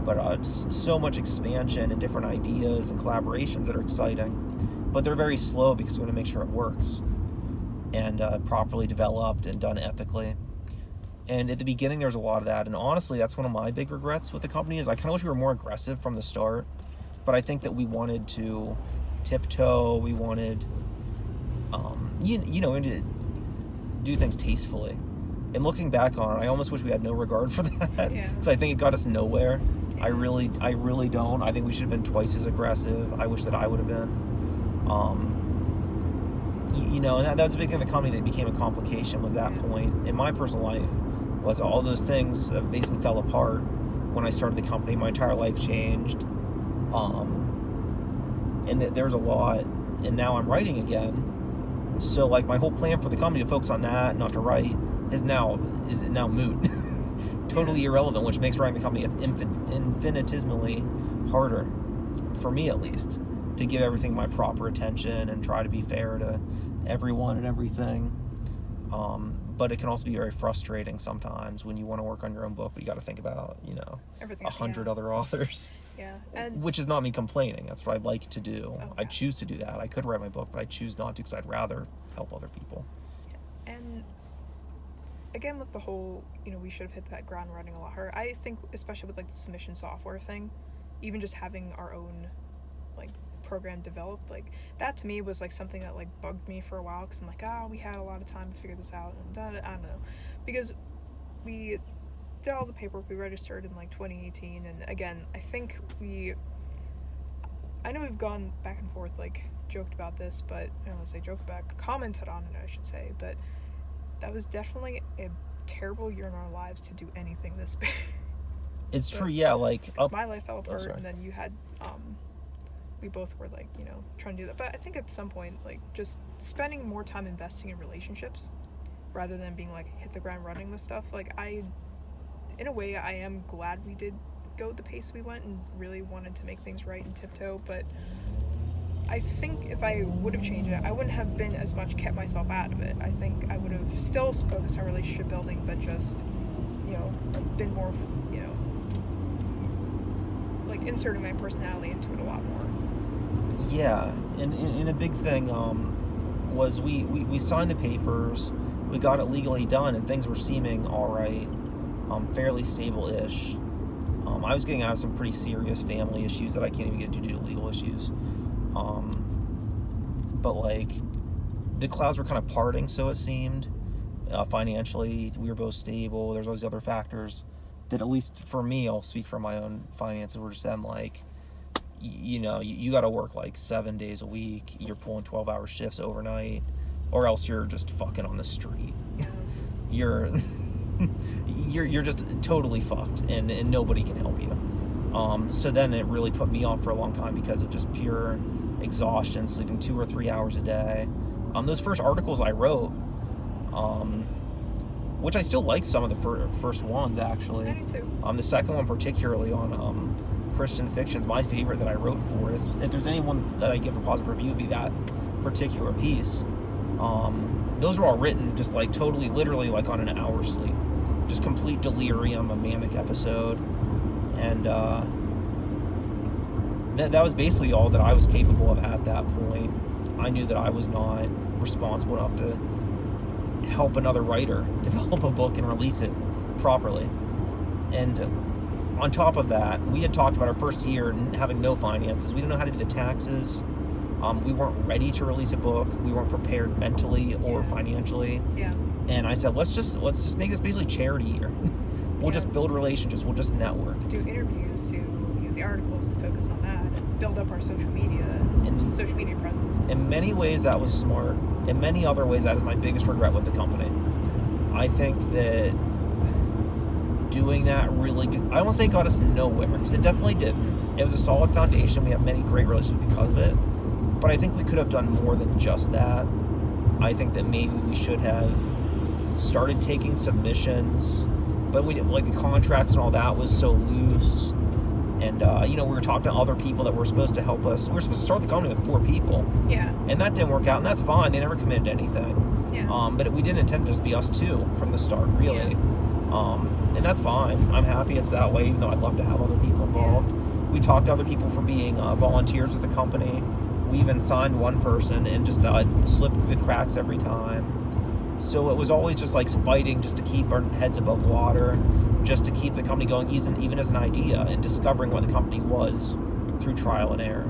but so much expansion and different ideas and collaborations that are exciting, but they're very slow because we want to make sure it works and properly developed and done ethically. And at the beginning, there was a lot of that. And honestly, that's one of my big regrets with the company is I kind of wish we were more aggressive from the start. But I think that we wanted to tiptoe. We wanted, to do things tastefully. And looking back on it, I almost wish we had no regard for that.
Yeah.
So I think it got us nowhere. Yeah. I really don't. I think we should have been twice as aggressive. I wish that I would have been. And that was a big thing in the company that became a complication was that point in my personal life was all those things basically fell apart when I started the company. My entire life changed. And there was a lot, and now I'm writing again. So like my whole plan for the company to focus on that, not to write, is now moot. Totally irrelevant, which makes running the company infinitesimally harder, for me at least, to give everything my proper attention and try to be fair to everyone and everything. But it can also be very frustrating sometimes when you want to work on your own book, but you got to think about,
Everything.
100 other authors.
Yeah. And
Which is not me complaining. That's what I'd like to do.
Oh,
I
yeah.
choose to do that. I could write my book, but I choose not to because I'd rather help other people.
And again, with the whole, we should have hit that ground running a lot harder. I think, especially with like the submission software thing, even just having our own like program developed, like that to me was like something that like bugged me for a while, because I'm like, we had a lot of time to figure this out, and I don't know, because we did all the paperwork, we registered in like 2018, and again, I know we've gone back and forth, like joked about this, but I don't want to say joked about, commented on it, I should say, but that was definitely a terrible year in our lives to do anything this big.
It's true, yeah, like...
my life fell apart,
sorry.
and then you had, we both were like, trying to do that. But I think at some point, like, just spending more time investing in relationships rather than being like, hit the ground running with stuff. Like, in a way, I am glad we did go the pace we went and really wanted to make things right and tiptoe. But I think if I would have changed it, I wouldn't have been as much kept myself out of it. I think I would have still focused on relationship building, but just, been more, like inserting my personality into it a lot more.
Yeah, and a big thing was we signed the papers, we got it legally done, and things were seeming all right, fairly stable-ish. I was getting out of some pretty serious family issues that I can't even get due to legal issues. But like, the clouds were kind of parting, so it seemed. Financially, we were both stable. There's all these other factors that, at least for me, I'll speak for my own finances, were just then like, you got to work like 7 days a week. You're pulling 12-hour shifts overnight, or else you're just fucking on the street. You're just totally fucked, and nobody can help you. So then it really put me off for a long time because of just pure exhaustion, sleeping 2 or 3 hours a day. Those first articles I wrote, which I still like some of the first ones, actually.
I do too.
The second one particularly on Christian fiction is my favorite that I wrote for. If there's anyone that I give a positive review, it'd be that particular piece. Those were all written just like totally, literally like on an hour's sleep. Just complete delirium, a manic episode. And that was basically all that I was capable of at that point. I knew that I was not responsible enough to help another writer develop a book and release it properly. And on top of that, we had talked about our first year having no finances. We didn't know how to do the taxes. We weren't ready to release a book. We weren't prepared mentally or financially.
Yeah.
And I said, let's just make this basically charity year. We'll just build relationships. We'll just network.
Do interviews, do the articles, and focus on that, and build up our social media and social media presence.
In many ways, that was smart. In many other ways, that is my biggest regret with the company. I think that doing that really, I don't want to say it got us nowhere, because it definitely didn't. It was a solid foundation. We have many great relationships because of it. But I think we could have done more than just that. I think that maybe we should have started taking submissions, but we didn't, like the contracts and all that was so loose. And, we were talking to other people that were supposed to help us. We were supposed to start the company with 4 people.
Yeah.
And that didn't work out, and that's fine. They never committed to anything.
Yeah.
But we didn't intend to just be us 2 from the start, really.
Yeah.
And that's fine. I'm happy it's that way, even though I'd love to have other people involved. Yeah. We talked to other people for being volunteers with the company. We even signed one person and just slipped through the cracks every time. So it was always just like fighting just to keep our heads above water, just to keep the company going, even as an idea, and discovering what the company was through trial and error.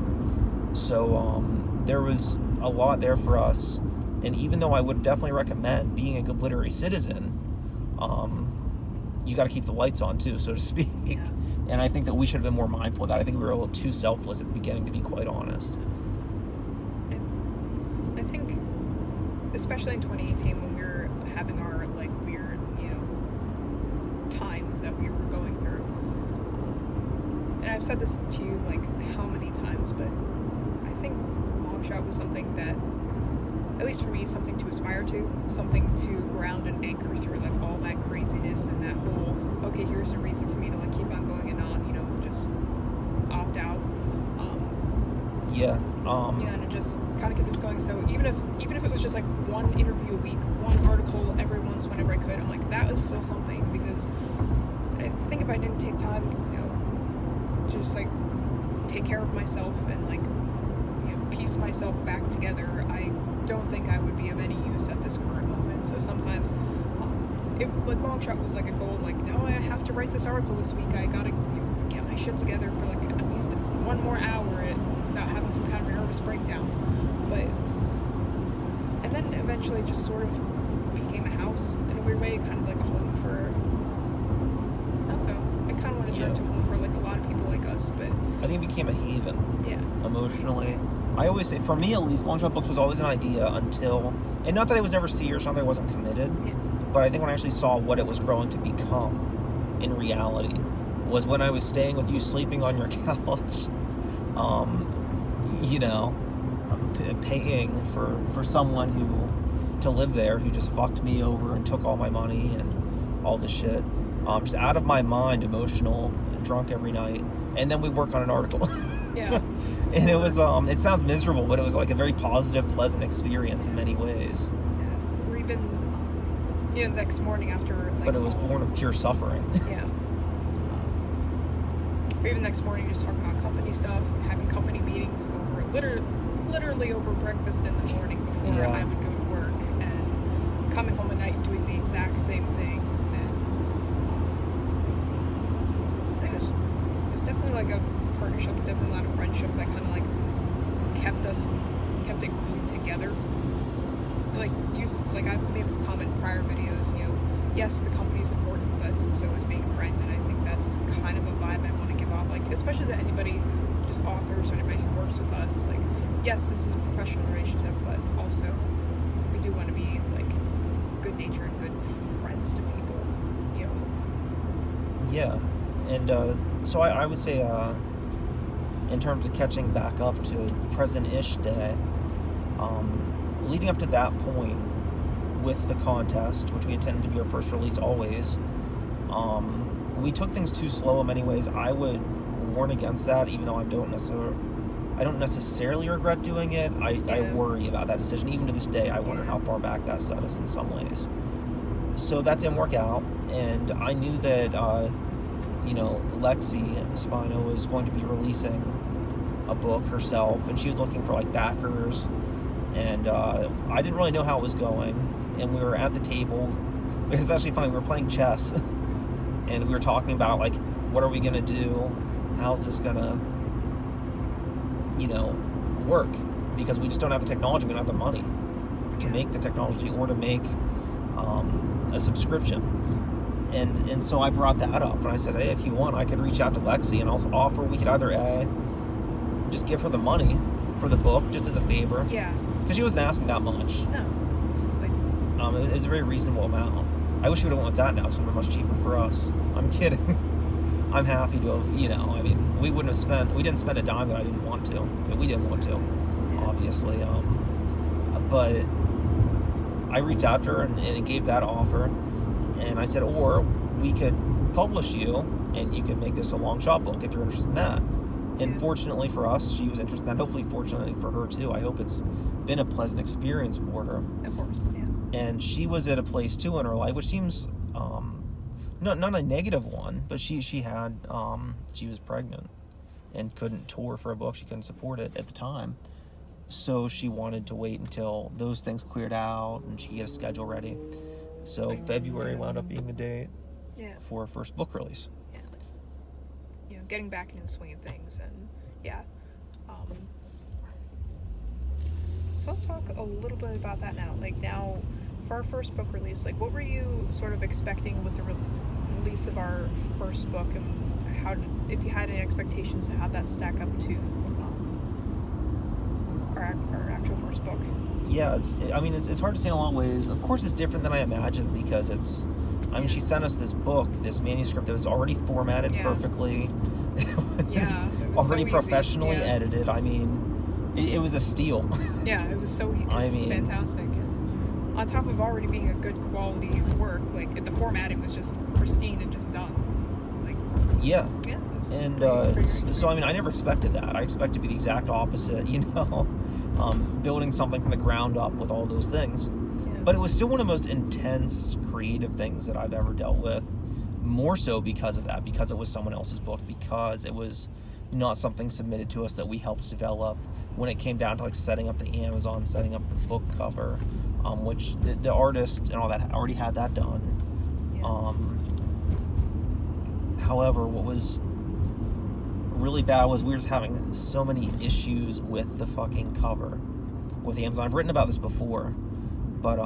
So there was a lot there for us. And even though I would definitely recommend being a good literary citizen, you got to keep the lights on too, so to speak.
Yeah.
And I think that we should have been more mindful of that. I think we were a little too selfless at the beginning, to be quite honest.
I think, especially in 2018, when we were having our like weird, times that we were going through, and I've said this to you like how many times, but I think Longshot was something that at least for me, something to aspire to, something to ground and anchor through like all that craziness and that whole, okay, here's a reason for me to like keep on going and not, just opt out.
Yeah.
And it just kind of kept us going. So even if it was just like one interview a week, one article every once whenever I could, I'm like, that was still something, because I think if I didn't take time, to just like take care of myself and like piece myself back together, I don't think I would be of any use at this current moment. So sometimes it like long shot was like a goal, like, no, I have to write this article this week, I gotta get my shit together for like at least one more hour without having some kind of nervous breakdown. And then eventually it just sort of became a house in a weird way, kind of like a home for, so I kind of want to turn to a home for like a lot of people like us, but
I think it became a haven.
Yeah.
Emotionally. I always say, for me at least, Long Shot Books was always an idea until, and not that I was never serious or something, I wasn't committed, but I think when I actually saw what it was growing to become in reality was when I was staying with you, sleeping on your couch, paying for someone to live there who just fucked me over and took all my money and all this shit. Just out of my mind, emotional and drunk every night. And then we work on an article.
Yeah.
And it was, it sounds miserable, but it was like a very positive, pleasant experience in many ways.
Yeah. Or even, the next morning after, like,
but it was born of pure suffering.
Yeah. Or even next morning just talking about company stuff, having company meetings over, literally over breakfast in the morning before I would go to work, and coming home at night and doing the exact same thing. And it was definitely like a partnership, definitely a lot of friendship that kind of like kept it glued together. Like I've made this comment in prior videos, yes, the company's important, but so is being a friend, and I think that's kind of a vibe I want to give off, like, especially to anybody who just authors or anybody who works with us. Like, yes, this is a professional relationship, but also we do want to be like good natured, good friends to people,
Yeah, and so I would say, in terms of catching back up to present-ish day, leading up to that point with the contest, which we intended to be our first release always, we took things too slow in many ways. I would warn against that, even though I don't necessarily regret doing it. I worry about that decision. Even to this day, I wonder how far back that set us in some ways. So that didn't work out, and I knew that Lexi Spino was going to be releasing a book herself, and she was looking for like backers, and I didn't really know how it was going. And we were at the table. It was actually funny. We were playing chess, and we were talking about like, what are we gonna do? How's this gonna, work? Because we just don't have the technology. We don't have the money to make the technology or to make a subscription. And so I brought that up, and I said, hey, if you want, I could reach out to Lexi and I'll offer, we could either just give her the money for the book just as a favor.
Yeah.
Because she wasn't asking that much.
No.
It was a very reasonable amount. I wish we would have went with that now, because it would have been much cheaper for us. I'm kidding. I'm happy to have, we didn't spend a dime that I didn't want to. We didn't want to, obviously. But I reached out to her and gave that offer. And I said, or we could publish you, and you could make this a Long Shot book if you're interested in that. And fortunately for us, she was interested in that. Hopefully, fortunately for her too. I hope it's been a pleasant experience for her.
Of course, yeah.
And she was at a place too in her life, which seems not a negative one, but she was pregnant and couldn't tour for a book. She couldn't support it at the time, so she wanted to wait until those things cleared out and she could get a schedule ready. So February wound up being the date for her first book release.
Yeah, getting back into the swing of things, and so let's talk a little bit about that now. Like, now, for our first book release, like, what were you sort of expecting with the release of our first book, and if you had any expectations to have that stack up to our actual first book?
Yeah, it's hard to say in a lot of ways. Of course, it's different than I imagined, because she sent us this book, this manuscript that was already formatted perfectly. It was already professionally edited. it was a steal.
Yeah, it was
I mean-
fantastic. And on top of already being a good quality work, like the formatting was just pristine and just done. Like,
Yeah.
yeah, it was
And
pretty
so I mean, I never expected that. I expected to be the exact opposite, you know, building something from the ground up with all those things.
Yeah.
But it was still one of the most intense creative things that I've ever dealt with. More so because of that, because it was someone else's book, because it was not something submitted to us that we helped develop. When it came down to like setting up the Amazon, setting up the book cover, which the artist and all that already had that done.
Yeah.
However, what was really bad was we were just having so many issues with the fucking cover with Amazon. I've written about this before, but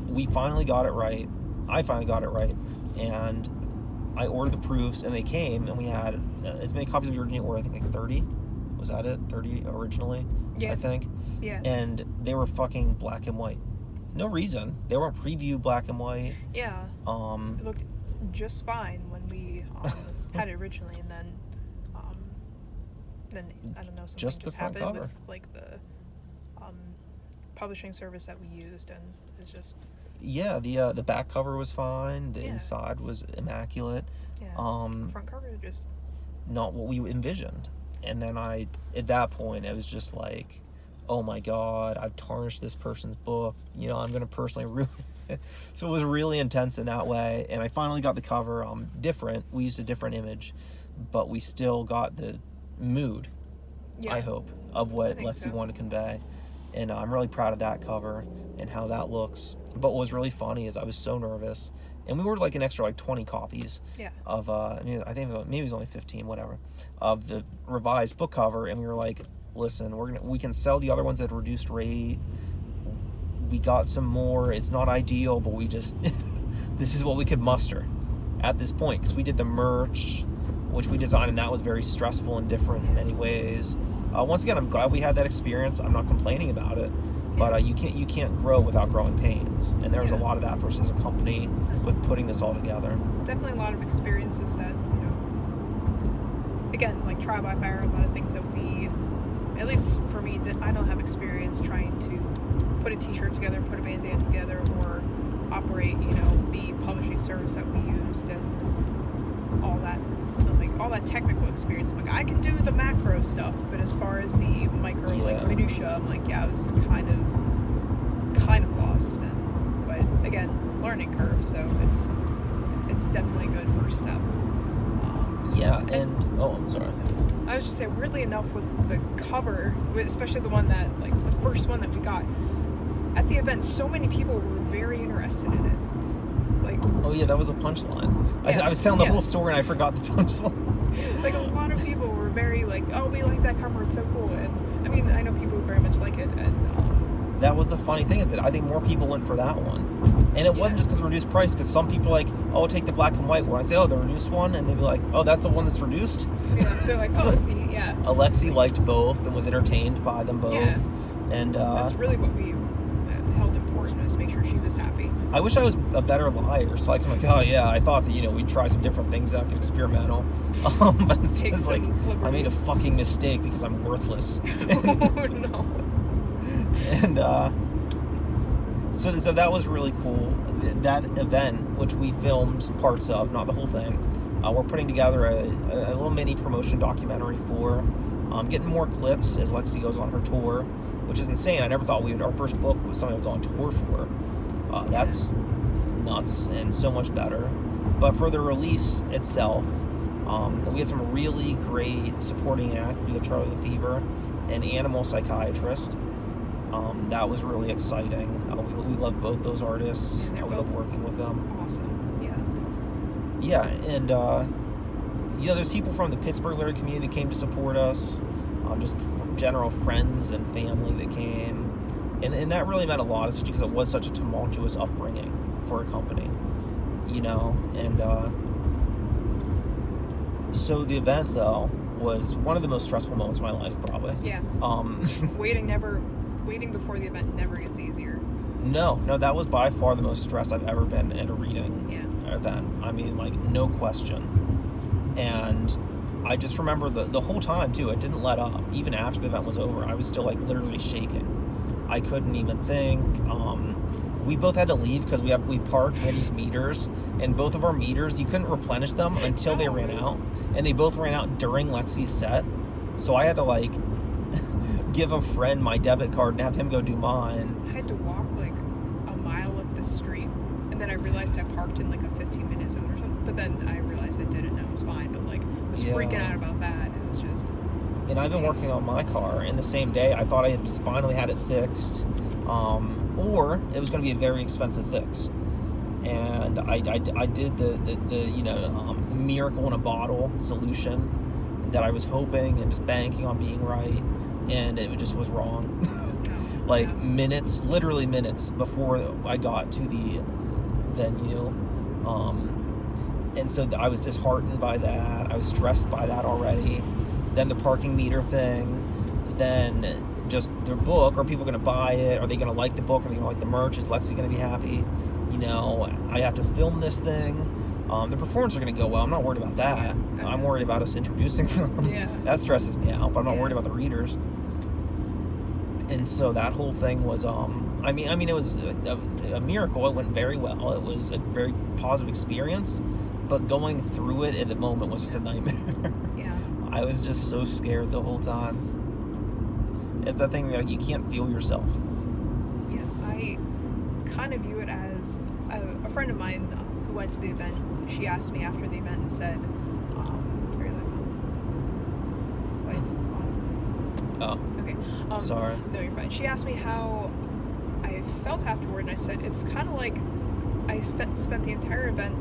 we finally got it right. I finally got it right, and I ordered the proofs, and they came, and we had as many copies of Virginia ordered. I think like 30. Was that it? 30 originally,
Yeah.
I think.
Yeah.
And they were fucking black and white. No reason. They were preview black and white.
Yeah. It looked just fine when we had it originally, and then I don't know, something
Just
just
the front
happened
cover.
with like the publishing service that we used, and it's just
Yeah, the back cover was fine. The
Yeah.
inside was immaculate.
yeah. Front cover just
Not what we envisioned. And then at that point, it was just like, oh my God, I've tarnished this person's book. You know, I'm going to personally ruin it. So it was really intense in that way. And I finally got the cover different. We used a different image, but we still got the mood,
yeah.
I hope, of
I
what
think
Leslie
so.
wanted to convey. And I'm really proud of that cover and how that looks. But what was really funny is I was so nervous. And we ordered like an extra like 20 copies
Yeah.
of I think maybe it was only 15, whatever, of the revised book cover, and we were like, listen, we can sell the other ones at a reduced rate. We got some more. It's not ideal, but we just this is what we could muster at this point, because we did the merch, which we designed, and that was very stressful and different in many ways. Once again, I'm glad we had that experience. I'm not complaining about it. But you can't grow without growing pains, and there was a
Yeah.
lot of that for us as a company with putting this all together.
Definitely a lot of experiences that, again, like Trial by Fire, a lot of things that we, at least for me, I don't have experience trying to put a t-shirt together, put a bandana together, or operate, the publishing service that we used, and all that, all that technical experience. I'm like, I can do the macro stuff, but as far as the micro,
Yeah.
minutia, I'm like, yeah, I was kind of lost, but again, learning curve, so it's definitely a good first step.
Yeah, and I'm sorry.
I was just saying, weirdly enough, with the cover, especially the one that, the first one that we got at the event, so many people were very interested in it.
Oh yeah, that was a punchline.
Yeah.
I was telling the
Yeah.
whole story and I forgot the punchline.
A lot of people were very oh, we like that cover, it's so cool. And I mean, I know people very much like it, and
That was the funny thing, is that I think more people went for that one. And it wasn't just because of reduced price, because some people are like, oh, I'll take the black and white one. I say, oh, the reduced one, and they'd be like, oh, that's the one that's reduced.
yeah, they're like, oh, see, yeah.
Alexi liked both and was entertained by them both.
Yeah.
And
That's really what we held important, is make sure she was happy.
I wish I was a better liar, so I can oh yeah, I thought that we'd try some different things out, get experimental. But it's
Take
just like
some
I made a
liberties.
fucking mistake because I'm worthless.
Oh no.
And so that was really cool. That event, which we filmed parts of, not the whole thing, we're putting together a little mini promotion documentary for, getting more clips as Lexi goes on her tour, which is insane. I never thought our first book was something we'd go on tour for. That's nuts and so much better. But for the release itself, we had some really great supporting act. We had Charlie the Fever, an animal psychiatrist. That was really exciting. We love both those artists.
Yeah, they're
We love
both
working with them.
Awesome. Yeah.
Yeah, and there's people from the Pittsburgh literary community that came to support us. Just general friends and family that came, and that really meant a lot, especially because it was such a tumultuous upbringing for a company, And so the event though was one of the most stressful moments of my life, probably.
Yeah. Waiting before the event never gets easier.
No, that was by far the most stress I've ever been at a reading
Yeah.
event. I mean, no question. And I just remember the whole time too, it didn't let up. Even after the event was over, I was still like literally shaking. I couldn't even think. We both had to leave because we parked near these meters, and both of our meters, you couldn't replenish them until they ran out, and they both ran out during Lexi's set. So I had to like give a friend my debit card and have him go do mine.
I had to walk like a mile up the street, and then I realized I parked in like a 15-minute zone or something. But then I realized I didn't, and I was fine. But like, I was freaking out about that. It was just.
And I've been working on my car, and the same day I thought I had just finally had it fixed, or it was going to be a very expensive fix. And I did the miracle in a bottle solution that I was hoping and just banking on being right, and it just was wrong. Like minutes, literally minutes before I got to the venue. And so I was disheartened by that. I was stressed by that already. Then the parking meter thing, then just their book. Are people going to buy it? Are they going to like the book? Are they going to like the merch? Is Lexi going to be happy? You know, I have to film this thing. The performances are going to go well. I'm not worried about that. I'm worried about us introducing them.
Yeah.
That stresses me out, but I'm not worried about the readers. And so that whole thing was, I mean, it was a miracle. It went very well. It was a very positive experience, but going through it at the moment was just a nightmare.
Yeah.
I was just so scared the whole time. It's that thing like you can't feel yourself.
Yeah, I kind of view it as a friend of mine who went to the event. She asked me after the event and said, "Are your lights on? Lights on."
Oh.
Okay.
Sorry.
No, you're fine. She asked me how I felt afterward, and I said it's kind of like I spent the entire event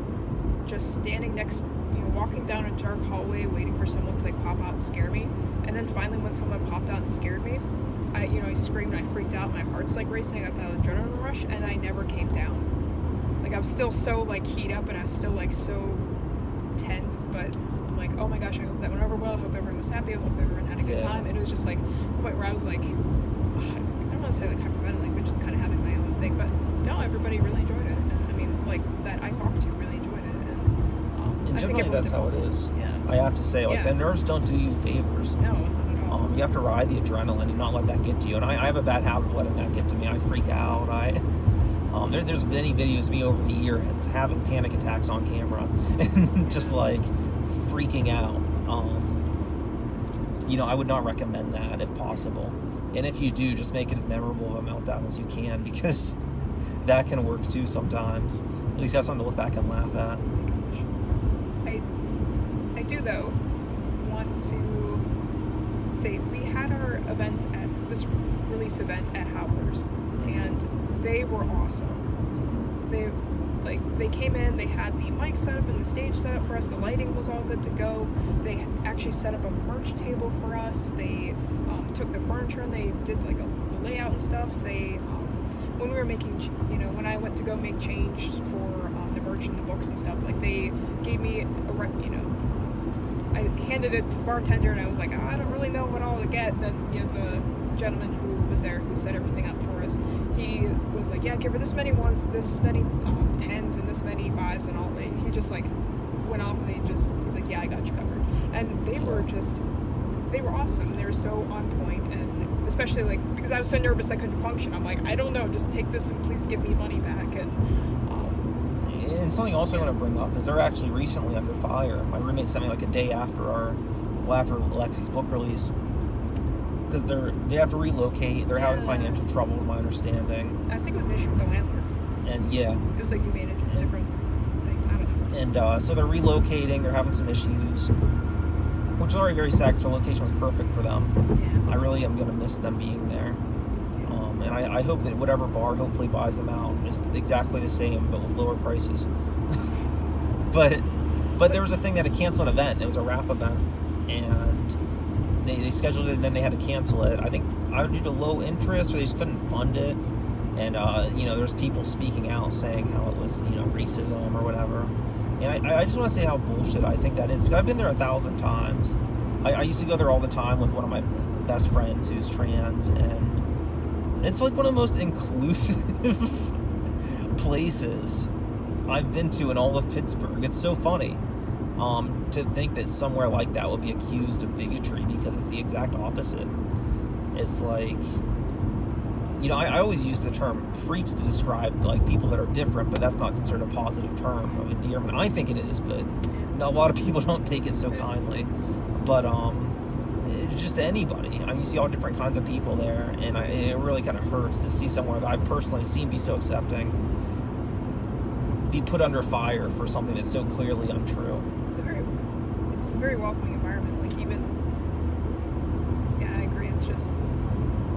just standing next, walking down a dark hallway, waiting for someone to like pop out and scare me. And then finally, when someone popped out and scared me, I screamed, I freaked out, my heart's like racing, I got that adrenaline rush, and I never came down. Like I was still so like keyed up, and I was still like so tense, but I'm like, oh my gosh, I hope that went over well, I hope everyone was happy, I hope everyone had a good time. And it was just like a point where I was like, I don't want to say like hyperventilating, but just kind of having my own thing. But no, everybody really enjoyed it. And I mean, like that I talked to really enjoyed it.
And generally that's how it is.
Yeah.
I have to say, like the nerves don't do you favors.
No, not at all.
You have to ride the adrenaline and not let that get to you. And I have a bad habit of letting that get to me. I freak out. There's many videos of me over the years having panic attacks on camera and just like freaking out. I would not recommend that if possible. And if you do, just make it as memorable of a meltdown as you can, because that can work too sometimes. At least you have something to look back and laugh at.
I do though want to say we had our event at this release event at Howlers, and they were awesome. They came in, they had the mic set up and the stage set up for us, the lighting was all good to go. They actually set up a merch table for us. They took the furniture and they did like the layout and stuff. They when we were making, when I went to go make change for the merch and the books and stuff, like they gave me I handed it to the bartender and I was like, I don't really know what all to get. Then the gentleman who was there, who set everything up for us, he was like, yeah, give her this many ones, this many tens, and this many fives, and all. He just like went off and he's like, yeah, I got you covered. And they were awesome. They were so on point, and especially like because I was so nervous I couldn't function. I'm like, I don't know, just take this and please give me money back.
And something else I want to bring up is they're actually recently under fire. My roommate sent me like a day after after Lexi's book release, because they have to relocate. They're having financial trouble, with my understanding.
I think it was an issue with the landlord.
And
it was like you made it a different thing. I don't know.
And so they're relocating. They're having some issues, which is already very sad because their location was perfect for them.
Yeah.
I really am going to miss them being there. And I hope that whatever bar hopefully buys them out is exactly the same, but with lower prices. But there was a thing that had to cancel an event. It was a rap event, and they scheduled it, and then they had to cancel it. I think either due to low interest or they just couldn't fund it. And there's people speaking out saying how it was racism or whatever. And I just want to say how bullshit I think that is, because I've been there 1,000 times. I used to go there all the time with one of my best friends who's trans, and it's like one of the most inclusive places I've been to in all of Pittsburgh. It's so funny. To think that somewhere like that would be accused of bigotry, because it's the exact opposite. It's like, I always use the term freaks to describe like people that are different, but that's not considered a positive term of endearment. I think it is, but a lot of people don't take it so kindly. But just anybody. I mean, you see all different kinds of people there, and it really kind of hurts to see somewhere that I've personally seen be so accepting be put under fire for something that's so clearly untrue.
It's a very welcoming environment. Like, even, yeah, I agree. It's just,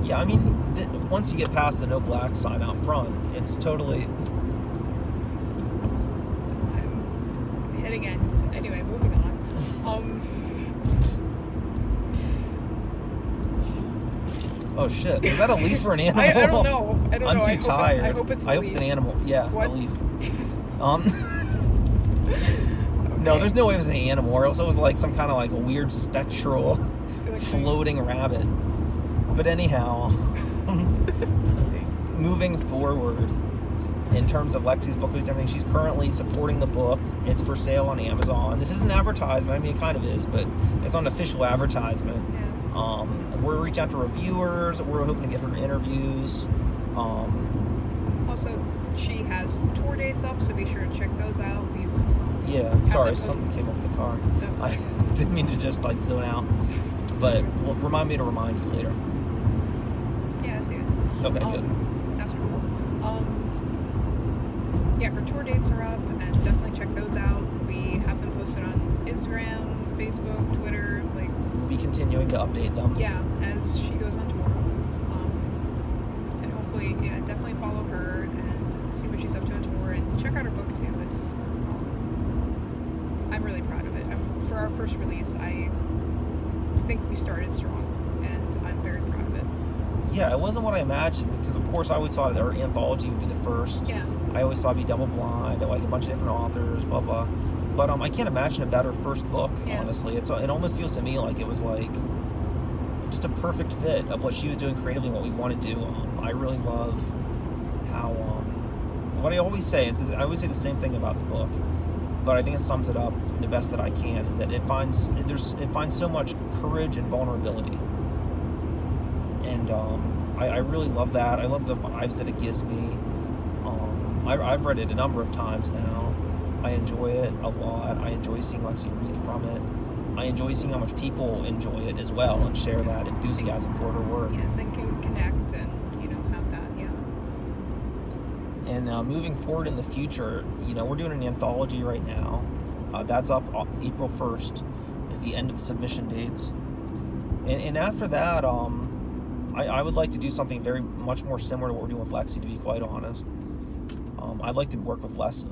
yeah, I mean, once you get past the no black sign out front, it's totally.
I'm hitting end. Anyway, moving on.
Oh shit! Is that a leaf or an animal?
I don't know.
I'm too tired.
I hope it's a
I hope
leaf.
it's an animal. Yeah,
What?
a leaf.
Okay.
No, there's no way it was an animal, or else it was like some kind of like a weird spectral
I feel like
floating rabbit. But anyhow, moving forward, in terms of Lexi's book release and everything, she's currently supporting the book. It's for sale on Amazon. This isn't an advertisement. I mean, it kind of is, but it's not an official advertisement.
Yeah.
We're reaching out to reviewers. We're hoping to get her interviews.
Also, she has tour dates up, so be sure to check those out.
Yeah, sorry,
them
something came up the car.
No.
I didn't mean to just like zone out, but well, remind me to remind you later.
Yeah, I see it.
Okay, good.
That's cool. Yeah, her tour dates are up, and definitely check those out. We have them posted on Instagram, Facebook, Twitter, like,
We'll be continuing to update them.
yeah, as she goes on tour. And hopefully, yeah, definitely follow her and see what she's up to on tour, and check out her book too. It's, I'm really proud of it. For our first release, I think we started strong, and I'm very proud of it.
Yeah, it wasn't what I imagined, because of course I always thought that our anthology would be the first.
Yeah.
I always thought it'd be double blind, like a bunch of different authors, blah blah. But I can't imagine a better first book.
Yeah.
Honestly, it almost feels to me like it was like just a perfect fit of what she was doing creatively and what we want to do. I really love how what I always say is I always say the same thing about the book, but I think it sums it up the best that I can. Is that it finds so much courage and vulnerability, and I really love that. I love the vibes that it gives me. I've read it a number of times now. I enjoy it a lot. I enjoy seeing Lexi read from it. I enjoy seeing how much people enjoy it as well and share that enthusiasm for her work.
Yes, and can connect and, have that, yeah.
And moving forward in the future, we're doing an anthology right now. That's up April 1st. It's the end of the submission dates. And after that, I would like to do something very much more similar to what we're doing with Lexi, to be quite honest. I'd like to work with less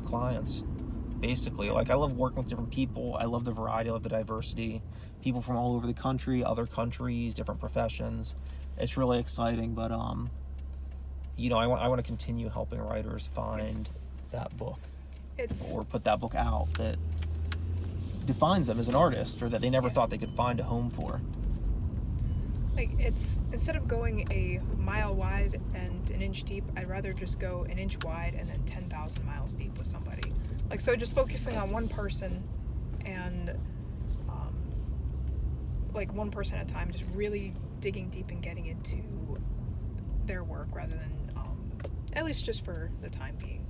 clients, basically. Like, I love working with different people. I love the variety, I love the diversity. People from all over the country, other countries, different professions. It's really exciting, but I want to continue helping writers find that book, or put that book out that defines them as an artist, or that they never thought they could find a home for.
Like, it's, instead of going a mile wide and an inch deep, I'd rather just go an inch wide and then 10,000 miles deep with somebody. Like, so just focusing on one person and, like, one person at a time, just really digging deep and getting into their work rather than, at least just for the time being.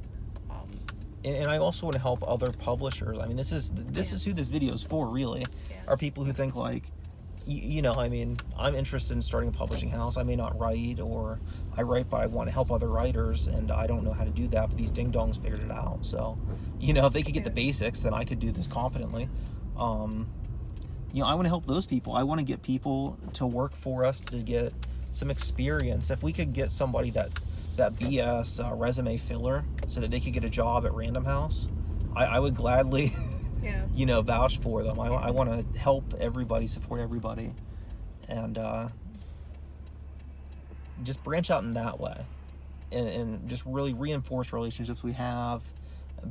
And I also want to help other publishers. I mean, this is who this video is for, really.
Yeah.
Are people who think like, I mean, I'm interested in starting a publishing house. I may not write, or I write, but I want to help other writers, and I don't know how to do that, but these ding-dongs figured it out. So, if they could get the basics, then I could do this competently. I want to help those people. I want to get people to work for us to get some experience. If we could get somebody that BS resume filler so that they could get a job at Random House, I would gladly...
Yeah.
Vouch for them. I want to help everybody, support everybody, and just branch out in that way, and just really reinforce relationships we have,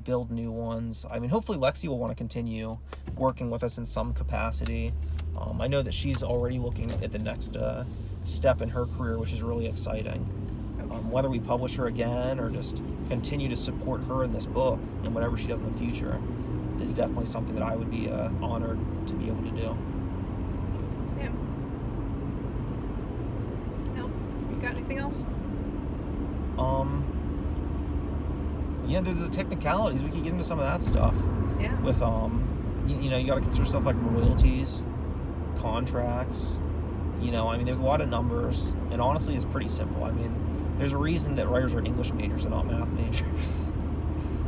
build new ones. I mean, hopefully Lexi will want to continue working with us in some capacity. I know that she's already looking at the next step in her career, which is really exciting. Whether we publish her again or just continue to support her in this book and whatever she does in the future, is definitely something that I would be honored to be able to do.
Sam, no, you got anything else?
Yeah, there's the technicalities. We could get into some of that stuff.
Yeah.
With you know, you got to consider stuff like royalties, contracts. You know, I mean, there's a lot of numbers, and honestly, it's pretty simple. I mean, there's a reason that writers are English majors and not math majors.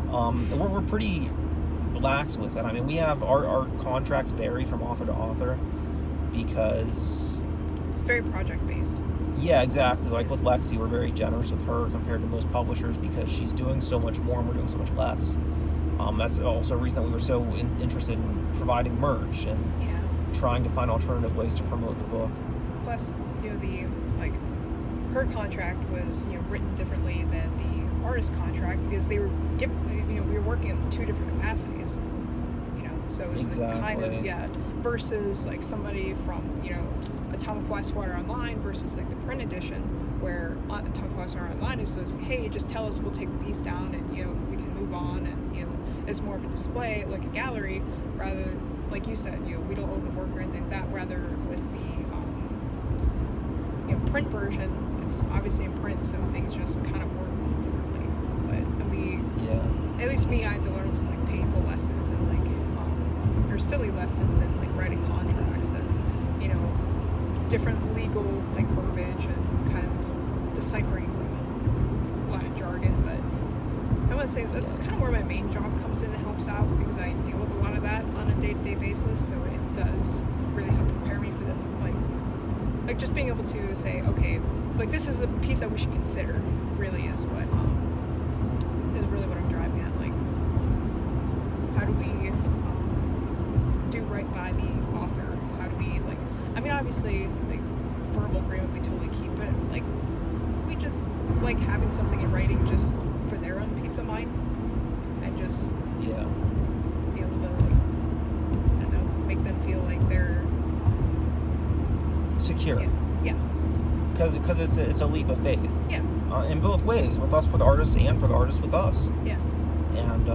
We're pretty lax with it. I mean, we have our contracts vary from author to author because
It's very project based.
yeah, exactly. Like with Lexi, we're very generous with her compared to most publishers because she's doing so much more and we're doing so much less. That's also a reason that we were so interested in providing merch and
Yeah.
trying to find alternative ways to promote the book.
Plus, you know, her contract was, you know, written differently than the artist contract because they were we were working in two different capacities. You know, so it was like kind of
Exactly.
versus like somebody from, you know, Atomic Fly Swatter Online versus like the print edition where Atomic Fly Swatter Online is just, hey, just tell us, we'll take the piece down and, you know, we can move on, and, you know, it's more of a display like a gallery rather, like you said, you know, we don't own the work or anything like that. Rather with the you know, print version, it's obviously in print, so things just kind of work a little differently. But
Yeah.
at least me, I had to learn some like painful lessons and like or silly lessons in like writing contracts and, you know, different legal like verbiage and kind of deciphering like a lot of jargon. But I want to say that's kind of where my main job comes in and helps out because I deal with a lot of that on a day-to-day basis, so it does really help prepare me for the like just being able to say, okay, like this is a piece that we should consider really is really what I'm driving at. Like, how do we do right by the author? How do we, like, I mean, obviously, like, verbal agreement we totally keep it. Like, we just like having something in writing just for their own peace of mind and just
Yeah.
be able to, like, I don't know, make them feel like they're
Secure.
yeah.
Because it's a leap of faith.
Yeah.
In both ways, with us for the artists and for the artists with us.
Yeah.
And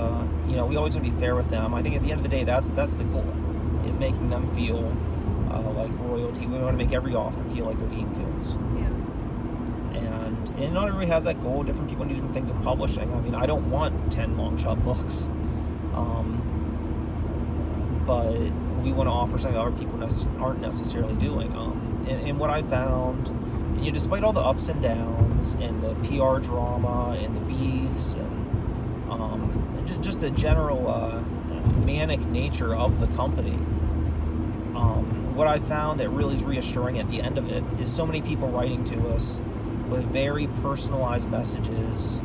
you know, we always want to be fair with them. I think at the end of the day, that's the goal, is making them feel like royalty. We want to make every author feel like they're Gene Coons.
Yeah.
And not everybody has that goal. Different people need different things in publishing. I mean, I don't want 10 long shot books, but we want to offer something that other people aren't necessarily doing. And what I found, you know, despite all the ups and downs and the PR drama and the beefs and just the general manic nature of the company, what I found that really is reassuring at the end of it is so many people writing to us with very personalized messages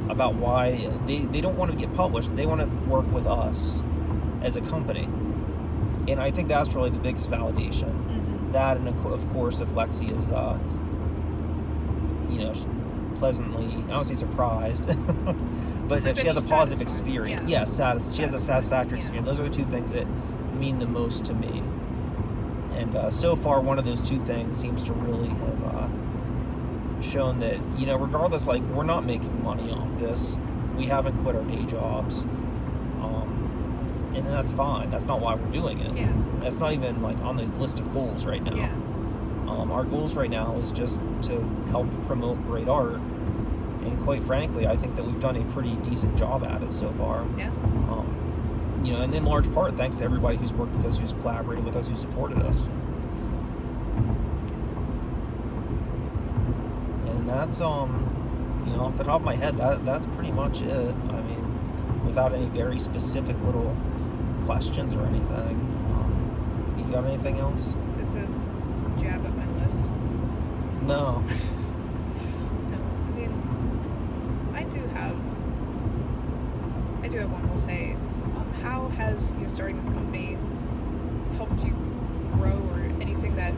about why they don't want to get published. They want to work with us as a company. And I think that's really the biggest validation.
Mm-hmm.
That, and of course, if Lexi is, you know, pleasantly, I don't say surprised, but if she has a positive experience,
yeah,
she has a satisfactory
yeah.
experience. Those are the two things that mean the most to me. And so far, one of those two things seems to really have shown that, you know, regardless, like, we're not making money off this. We haven't quit our day jobs. And that's fine. That's not why we're doing it.
Yeah.
That's not even like on the list of goals right now.
Yeah.
Our goals right now is just to help promote great art, and quite frankly, I think that we've done a pretty decent job at it so far.
Yeah.
You know, and in large part thanks to everybody who's worked with us, who's collaborated with us, who supported us. And that's you know, off the top of my head, that's pretty much it. I mean, without any very specific little questions or anything. You got anything else?
Is this a jab at my list?
No.
No. I mean, I do have one. We'll say, how has, you know, starting this company helped you grow, or anything that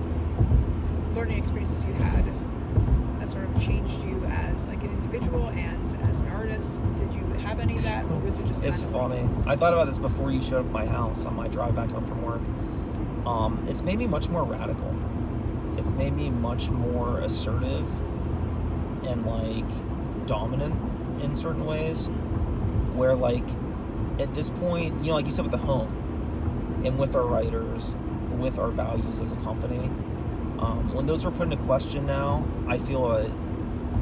learning experiences you had that sort of changed you as like an individual and as an artist? Did you have any of that, or was it just
It's
kind of
funny. I thought about this before you showed up at my house on my drive back home from work. It's made me much more radical. It's made me much more assertive and like dominant in certain ways, where like at this point, like you said with the home and with our writers, with our values as a company, when those are put into question now, I feel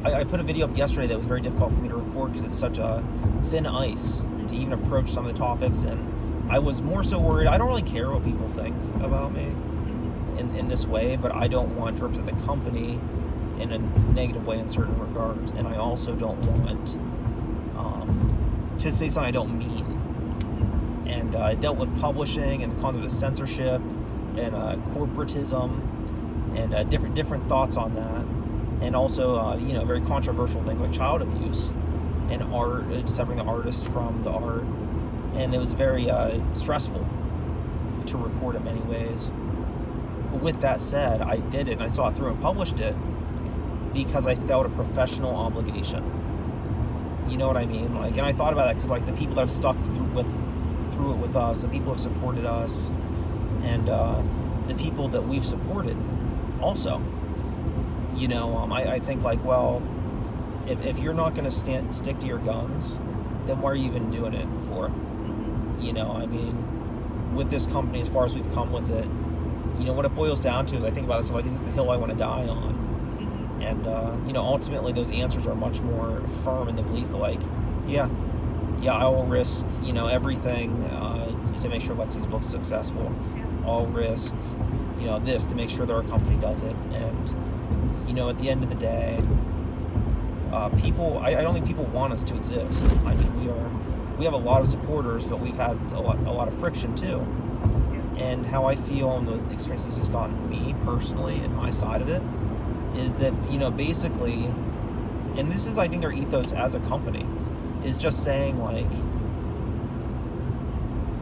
I put a video up yesterday that was very difficult for me to record because it's such a thin ice to even approach some of the topics, and I was more so worried. I don't really care what people think about me in this way, but I don't want to represent the company in a negative way in certain regards, and I also don't want to say something I don't mean. And I dealt with publishing and the concept of censorship and corporatism and different thoughts on that, and also very controversial things like child abuse and art, separating the artist from the art, and it was very stressful to record in many ways. With that said, I did it and I saw it through and published it because I felt a professional obligation. You know what I mean? Like, and I thought about that because like the people that have stuck through it with us, the people who have supported us, and the people that we've supported also. I think like, well, if you're not going to stick to your guns, then why are you even doing it for? I mean, with this company, as far as we've come with it, what it boils down to is I think about this, like, is this the hill I want to die on? And, ultimately those answers are much more firm in the belief that, like, yeah, I will risk, everything to make sure Lexi's book's successful. I'll risk, this to make sure that our company does it. And, at the end of the day, people, I don't think people want us to exist. I mean, we have a lot of supporters, but we've had a lot of friction too. And how I feel and the experience this has gotten me personally and my side of it is that, basically, and this is, I think, our ethos as a company, is just saying, like,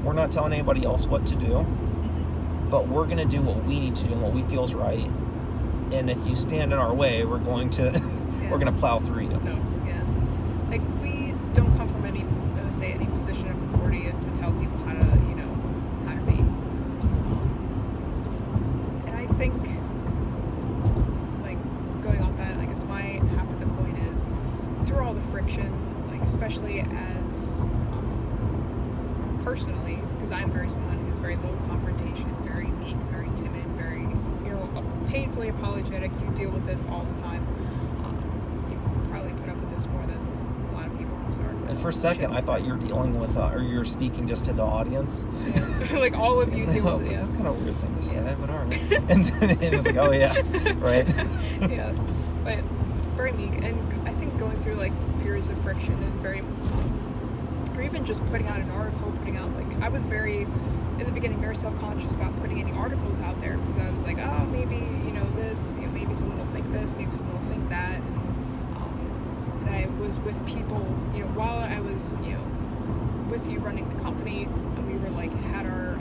we're not telling anybody else what to do, but we're going to do what we need to do and what we feel is right. And if you stand in our way, we're going to we're going to plow through you.
No, yeah. Like, we don't come from any position of authority to tell people how to be. And I think, like, going off that, I guess my half of the coin is, through all the friction, like, especially as personally, because I'm someone who's very low confrontation, very meek, very timid, very, painfully apologetic. You deal with this all the time. You probably put up with this more than a lot of people. I'm sorry.
And for a second, I thought you were dealing with, or you're speaking just to the audience.
Yeah. Like, all of you do this.
Like, that's kind of a weird thing to say, but all right. And then it was like, oh yeah, right.
Yeah, but very meek, and I think going through like periods of friction and very, or even just putting out an article, I was in the beginning, very self-conscious about putting any articles out there because I was like, oh, maybe, this, maybe someone will think this, maybe someone will think that. And I was with people, while I was, with you running the company, and we were had our,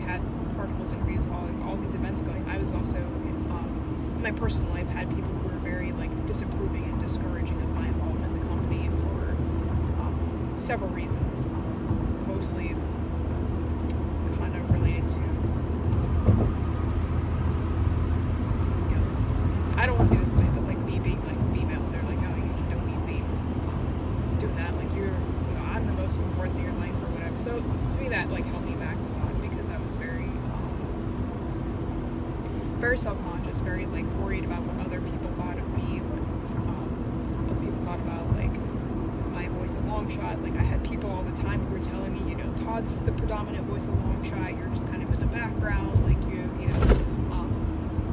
had articles and reviews, all these events going. I was also, in my personal life, had people who were very, disapproving and discouraging of my involvement in the company for several reasons, mostly kind of related to, I don't want to be this way, but me being female, they're like, oh, you don't need me doing that, I'm the most important thing in your life or whatever. So to me that held me back a lot because I was very self-conscious, very worried about what other people thought of me, what other people thought about my voice at Longshot. I had people all the time who were telling me, Todd's the predominant voice of Longshot, you're just kind of in the background,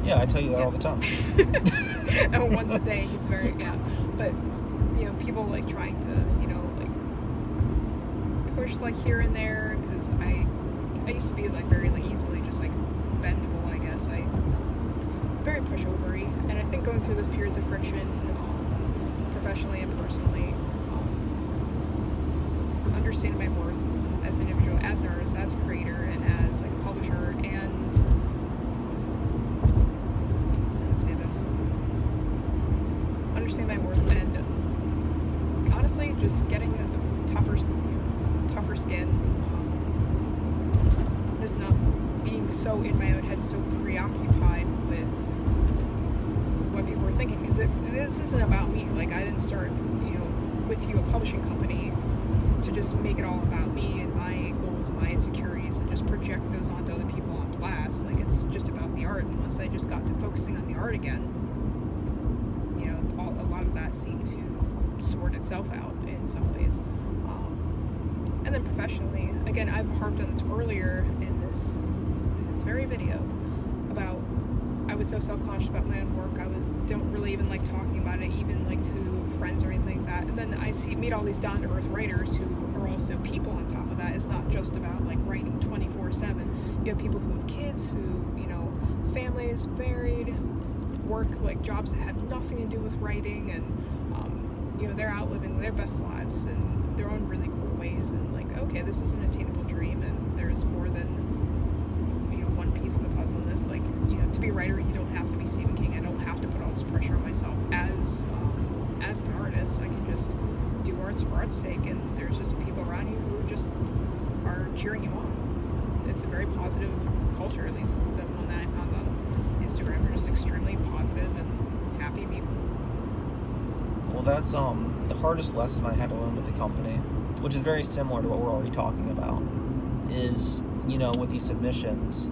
yeah, I tell you that all the time.
And once a day, he's very, but, people, trying to, push, here and there, because I used to be, very, easily just, bendable, I guess. Very pushovery, and I think going through those periods of friction, professionally and personally, understanding my worth as an individual, as an artist, as a creator, and as, a publisher, and understand my worth, and honestly just getting a tougher skin, just not being so in my own head, so preoccupied with what people were thinking, because this isn't about me. I didn't start with you a publishing company to just make it all about me and my goals and my insecurities and just project those onto other people on blast. Like, it's just about the art. And once I just got to focusing on the art again, you know, a lot of that seemed to sort itself out in some ways. And then professionally, again, I've harped on this earlier in this very video about I was so self-conscious about my own work. Don't really even like talking about it, even like to friends or anything like that. And then I meet all these down-to-earth writers who are also people on top of that. It's not just about like writing 24/7. You have people who have kids, who, you know, families, married, work like jobs that have nothing to do with writing, and you know, they're out living their best lives in their own really cool ways. And like, okay, this is an attainable dream, and there's more than, you know, one piece of the puzzle in this. Like, you know, to be a writer, you don't have to be Stephen King. I don't have to put all this pressure on myself as an artist. I can just do arts for art's sake, and there's just people around you who just are cheering you on. It's a very positive culture, at least the one that I found on Instagram. They're just extremely positive and happy people.
Well, that's the hardest lesson I had to learn with the company, which is very similar to what we're already talking about, is, you know, with these submissions,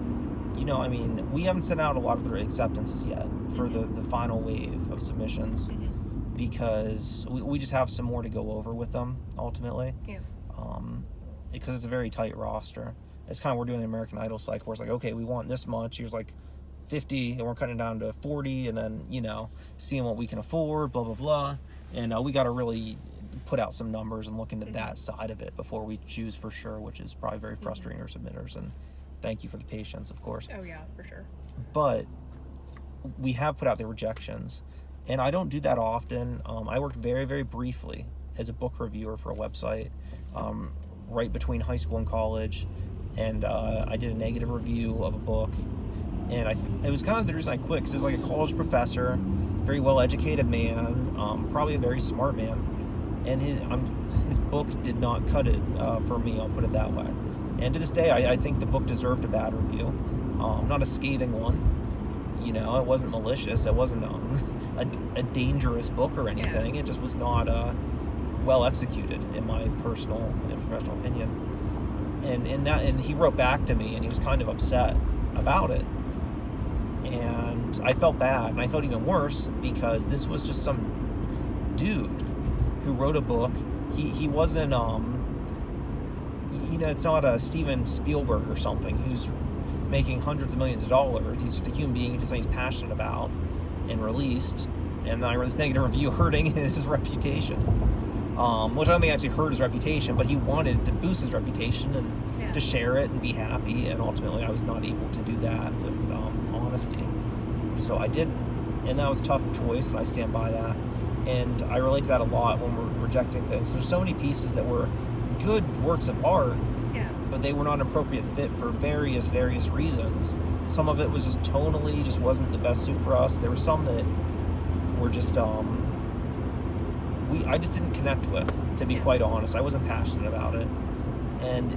you know, I mean, we haven't sent out a lot of the acceptances yet for the final wave of submissions, because we just have some more to go over with them, ultimately.
Yeah.
Because it's a very tight roster. It's kind of, we're doing the American Idol cycle, where it's like, okay, we want this much, here's like 50, and we're cutting it down to 40, and then, you know, seeing what we can afford, blah, blah, blah. And we got to really put out some numbers and look into that side of it before we choose for sure, which is probably very frustrating for submitters. And thank you for the patience, of course.
Oh, yeah, for sure.
But we have put out the rejections, and I don't do that often. I worked very, very briefly as a book reviewer for a website right between high school and college, and I did a negative review of a book, and it was kind of the reason I quit, because it was like a college professor, very well-educated man, probably a very smart man, and his book did not cut it for me, I'll put it that way. And to this day, I think the book deserved a bad review. Not a scathing one. You know, it wasn't malicious. It wasn't a dangerous book or anything. Yeah. It just was not well executed, in my personal and professional opinion. And he wrote back to me, and he was kind of upset about it. And I felt bad, and I felt even worse, because this was just some dude who wrote a book. He wasn't you know, it's not a Steven Spielberg or something who's making hundreds of millions of dollars. He's just a human being who does something he's passionate about and released. And then I wrote this negative review hurting his reputation, which I don't think actually hurt his reputation, but he wanted to boost his reputation and to share it and be happy. And ultimately, I was not able to do that with honesty. So I didn't. And that was a tough choice, and I stand by that. And I relate to that a lot when we're rejecting things. There's so many pieces that were good works of art, but they were not an appropriate fit for various reasons. Some of it was just tonally, just wasn't the best suit for us. There were some that were just I just didn't connect with, to be quite honest. I wasn't passionate about it, and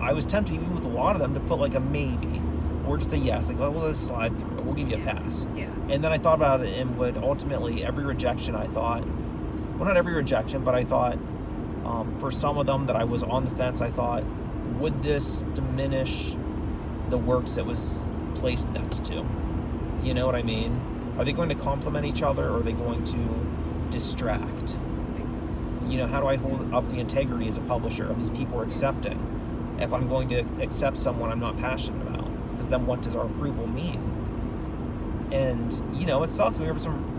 I was tempted, even with a lot of them, to put like a maybe or just a yes, like, oh, we'll just slide through it, we'll give you a pass. And then I thought about it, and would ultimately, every rejection, I thought, well, not every rejection, but I thought, for some of them that I was on the fence, I thought, would this diminish the works that was placed next to? You know what I mean? Are they going to complement each other, or are they going to distract? You know, how do I hold up the integrity as a publisher of these people are accepting, if I'm going to accept someone I'm not passionate about? Because then what does our approval mean? And, you know, it sucks. We heard some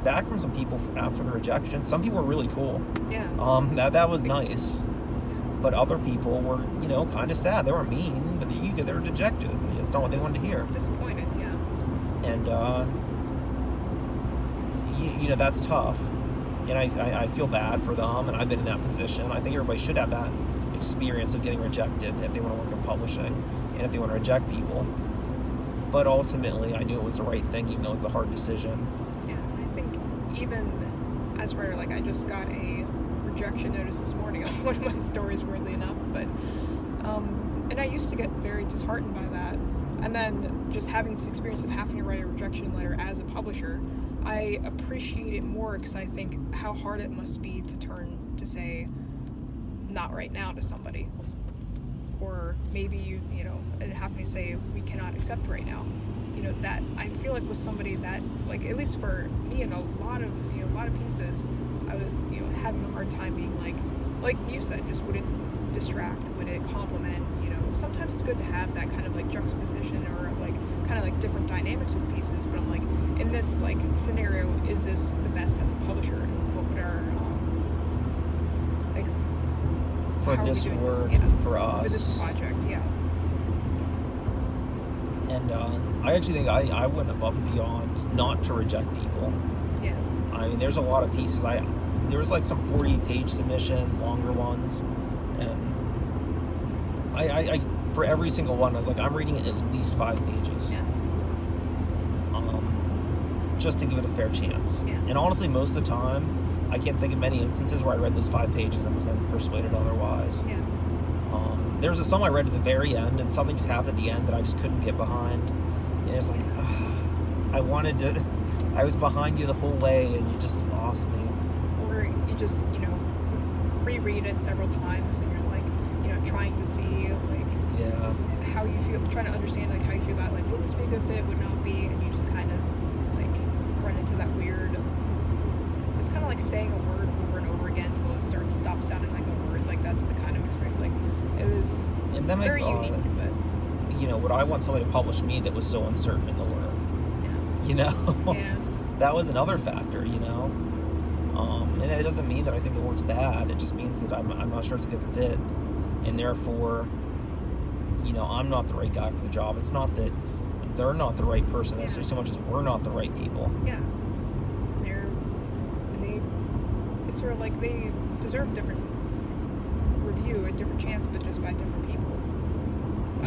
back from some people after the rejection. Some people were really cool. That was nice. But other people were, you know, kind of sad. They were mean, but they were dejected. It's not what they wanted to hear.
Disappointed,
And, you know, that's tough. And I feel bad for them, and I've been in that position. I think everybody should have that experience of getting rejected if they want to work in publishing, and if they want to reject people. But ultimately, I knew it was the right thing, even though it was a hard decision.
I think even as a writer, like, I just got a rejection notice this morning on one of my stories, weirdly enough, but and I used to get very disheartened by that, and then just having this experience of having to write a rejection letter as a publisher, I appreciate it more, because I think how hard it must be to turn to say, not right now to somebody, or maybe you know, and having to say we cannot accept right now, you know, that I feel like was somebody that, like, at least for me in a lot of pieces, I was, you know, having a hard time being like you said, just would it distract, would it complement, you know, sometimes it's good to have that kind of like juxtaposition or like kind of like different dynamics with pieces, but I'm like, in this like scenario, is this the best as a publisher, and what would our like
For
how are we
this
doing
work,
this? Yeah.
for us.
For this project, yeah.
And I actually think I went above and beyond not to reject people.
Yeah.
I mean, there's a lot of pieces. There was like some 40-page submissions, longer ones, and I for every single one, I was like, I'm reading it at least 5 pages.
Yeah.
Just to give it a fair chance.
Yeah.
And honestly, most of the time, I can't think of many instances where I read those 5 pages and was then persuaded otherwise.
Yeah.
There was some I read at the very end, and something just happened at the end that I just couldn't get behind. And it was like, I wanted to, I was behind you the whole way, and you just lost me.
Or you just, you know, reread it several times, and you're like, you know, trying to see like
Yeah.
how you feel, trying to understand like how you feel about like, will this be a good fit, would not be, and you just kind of like run into that weird. It's kind of like saying a word over and over again until it stops sounding like a word. Like that's the kind of experience. Like it was
And then
very
I thought,
unique, but
you know, would I want somebody to publish me that was so uncertain in the work?
yeah.
You know?
Yeah.
That was another factor, you know? And it doesn't mean that I think the work's bad. It just means that I'm not sure it's a good fit. And therefore, you know, I'm not the right guy for the job. It's not that they're not the right person necessarily, so much as we're not the right people.
Yeah. It's sort of like they deserve different review, a different chance, but just by different people.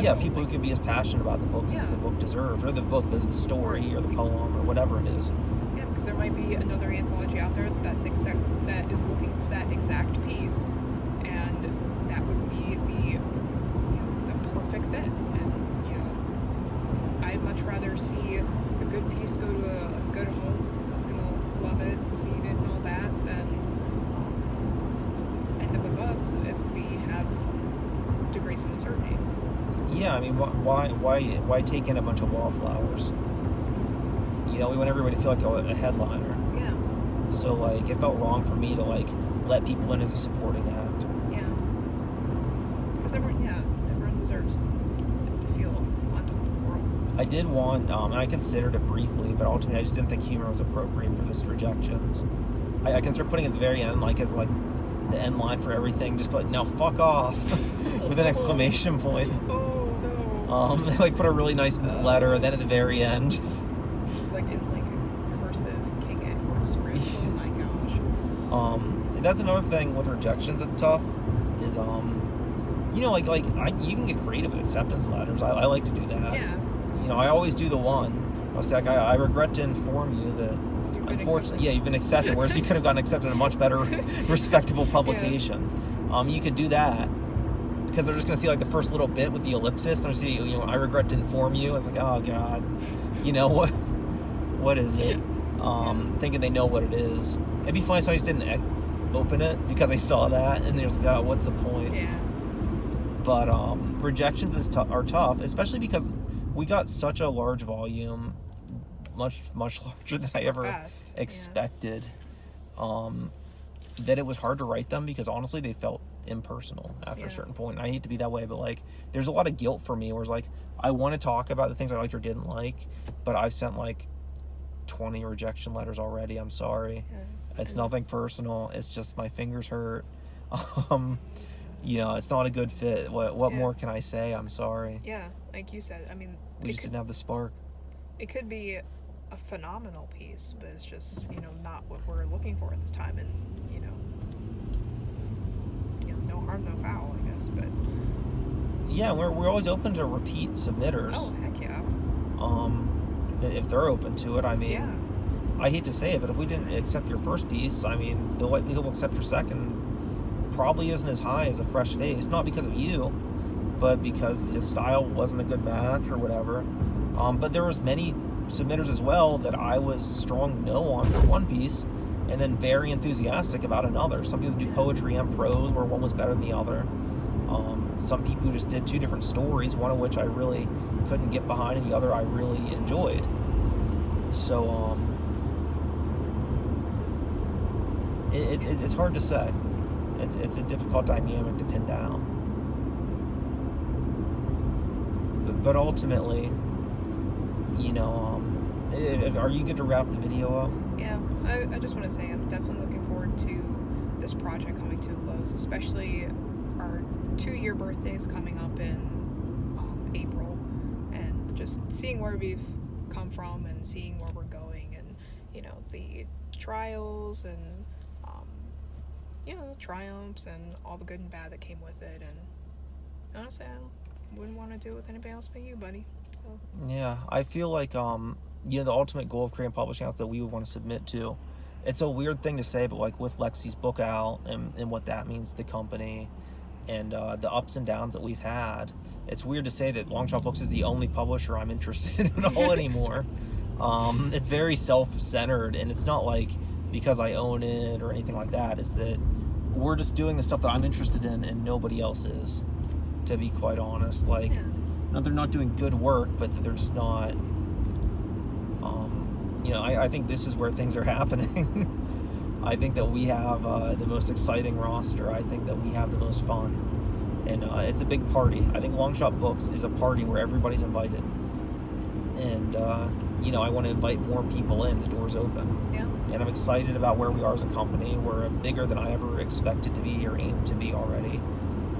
Yeah, people who could be as passionate about the book as the book deserves, or the book, the story, or the poem, or whatever it is.
Yeah, because there might be another anthology out there that is looking for that exact piece, and that would be the perfect fit. And you know, I'd much rather see a good piece go to a good home that's gonna love it, feed it, and all that, than end up with us if we have degrees of uncertainty.
Yeah, I mean, why take in a bunch of wallflowers? You know, we want everybody to feel like a headliner.
Yeah.
So, like, it felt wrong for me to, like, let people in as a supporting act.
Yeah. Because everyone deserves to feel on top of the world.
I did want, and I considered it briefly, but ultimately I just didn't think humor was appropriate for this rejections. I considered putting it at the very end, like, as, like, the end line for everything, just put, now fuck off, with an exclamation point.
Oh, no.
Like, put a really nice letter, and then at the very end, just
like in like cursive King Edward script. Oh my gosh.
That's another thing with rejections that's tough, is, you know, you can get creative with acceptance letters. I like to do that.
Yeah.
You know, I always do the one. I'll say, like, I regret to inform you that, unfortunately, you've been accepted, whereas you could have gotten accepted in a much better, respectable publication. Yeah. You could do that, because they're just going to see, like, the first little bit with the ellipsis, and they're see, you know, I regret to inform you, and it's like, oh, God, you know, what is it? Thinking they know what it is. It'd be funny if somebody just didn't open it, because they saw that, and they're like, oh, what's the point?
Yeah.
But, rejections are tough, especially because we got such a large volume, much larger than I ever expected, that it was hard to write them, because honestly they felt impersonal after a certain point. And I hate to be that way, but like there's a lot of guilt for me where it's like I want to talk about the things I liked or didn't like, but I've sent like 20 rejection letters already. I'm sorry. It's nothing personal, it's just my fingers hurt. You know, it's not a good fit. What more can I say? I'm sorry.
Yeah, like you said, I mean,
we just didn't have the spark.
It could be a phenomenal piece, but it's just, you know, not what we're looking for at this time. And you know, no harm, no foul, I guess. But
yeah, we're always open to repeat submitters.
Oh, heck yeah.
If they're open to it. I mean, I hate to say it, but if we didn't accept your first piece, I mean, the likelihood we'll accept your second probably isn't as high as a fresh face. Not because of you, but because his style wasn't a good match or whatever. But there was many submitters as well that I was strong no on for one piece, and then very enthusiastic about another. Some people do poetry and prose, where one was better than the other. Some people just did two different stories, one of which I really couldn't get behind, and the other I really enjoyed. So it's hard to say. It's a difficult dynamic to pin down. But ultimately, you know, are you good to wrap the video up?
Yeah, I just want to say I'm definitely looking forward to this project coming to a close, especially our 2-year birthday is coming up in April, and just seeing where we've come from and seeing where we're going, and you know, the trials and you know, the triumphs and all the good and bad that came with it. And honestly, I wouldn't want to do it with anybody else but you, buddy. So.
Yeah, I feel like you know, the ultimate goal of creating publishing house that we would want to submit to. It's a weird thing to say, but like with Lexi's book out and what that means to the company, and the ups and downs that we've had, it's weird to say that Longshot Books is the only publisher I'm interested in at all anymore. It's very self-centered, and it's not like because I own it or anything like that. It's that we're just doing the stuff that I'm interested in and nobody else is, to be quite honest. Like, not they're not doing good work, but that they're just not, you know, I think this is where things are happening. I think that we have the most exciting roster. I think that we have the most fun, and it's a big party. I think Longshot Books is a party where everybody's invited, and you know, I want to invite more people in. The door's open.
Yeah.
And I'm excited about where we are as a company. We're bigger than I ever expected to be or aimed to be already.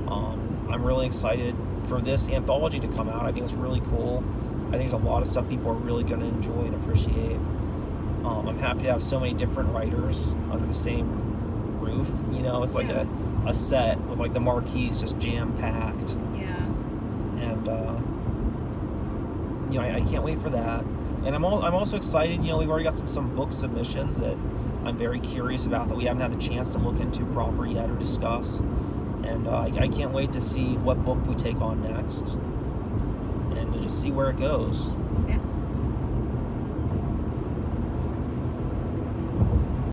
I'm really excited for this anthology to come out. I think it's really cool. I think there's a lot of stuff people are really going to enjoy and appreciate. I'm happy to have so many different writers under the same roof. You know, it's like a set with like the marquees just jam-packed.
Yeah.
And, you know, I can't wait for that. And I'm also excited, you know, we've already got some book submissions that I'm very curious about that we haven't had the chance to look into proper yet or discuss. And I can't wait to see what book we take on next and to just see where it goes.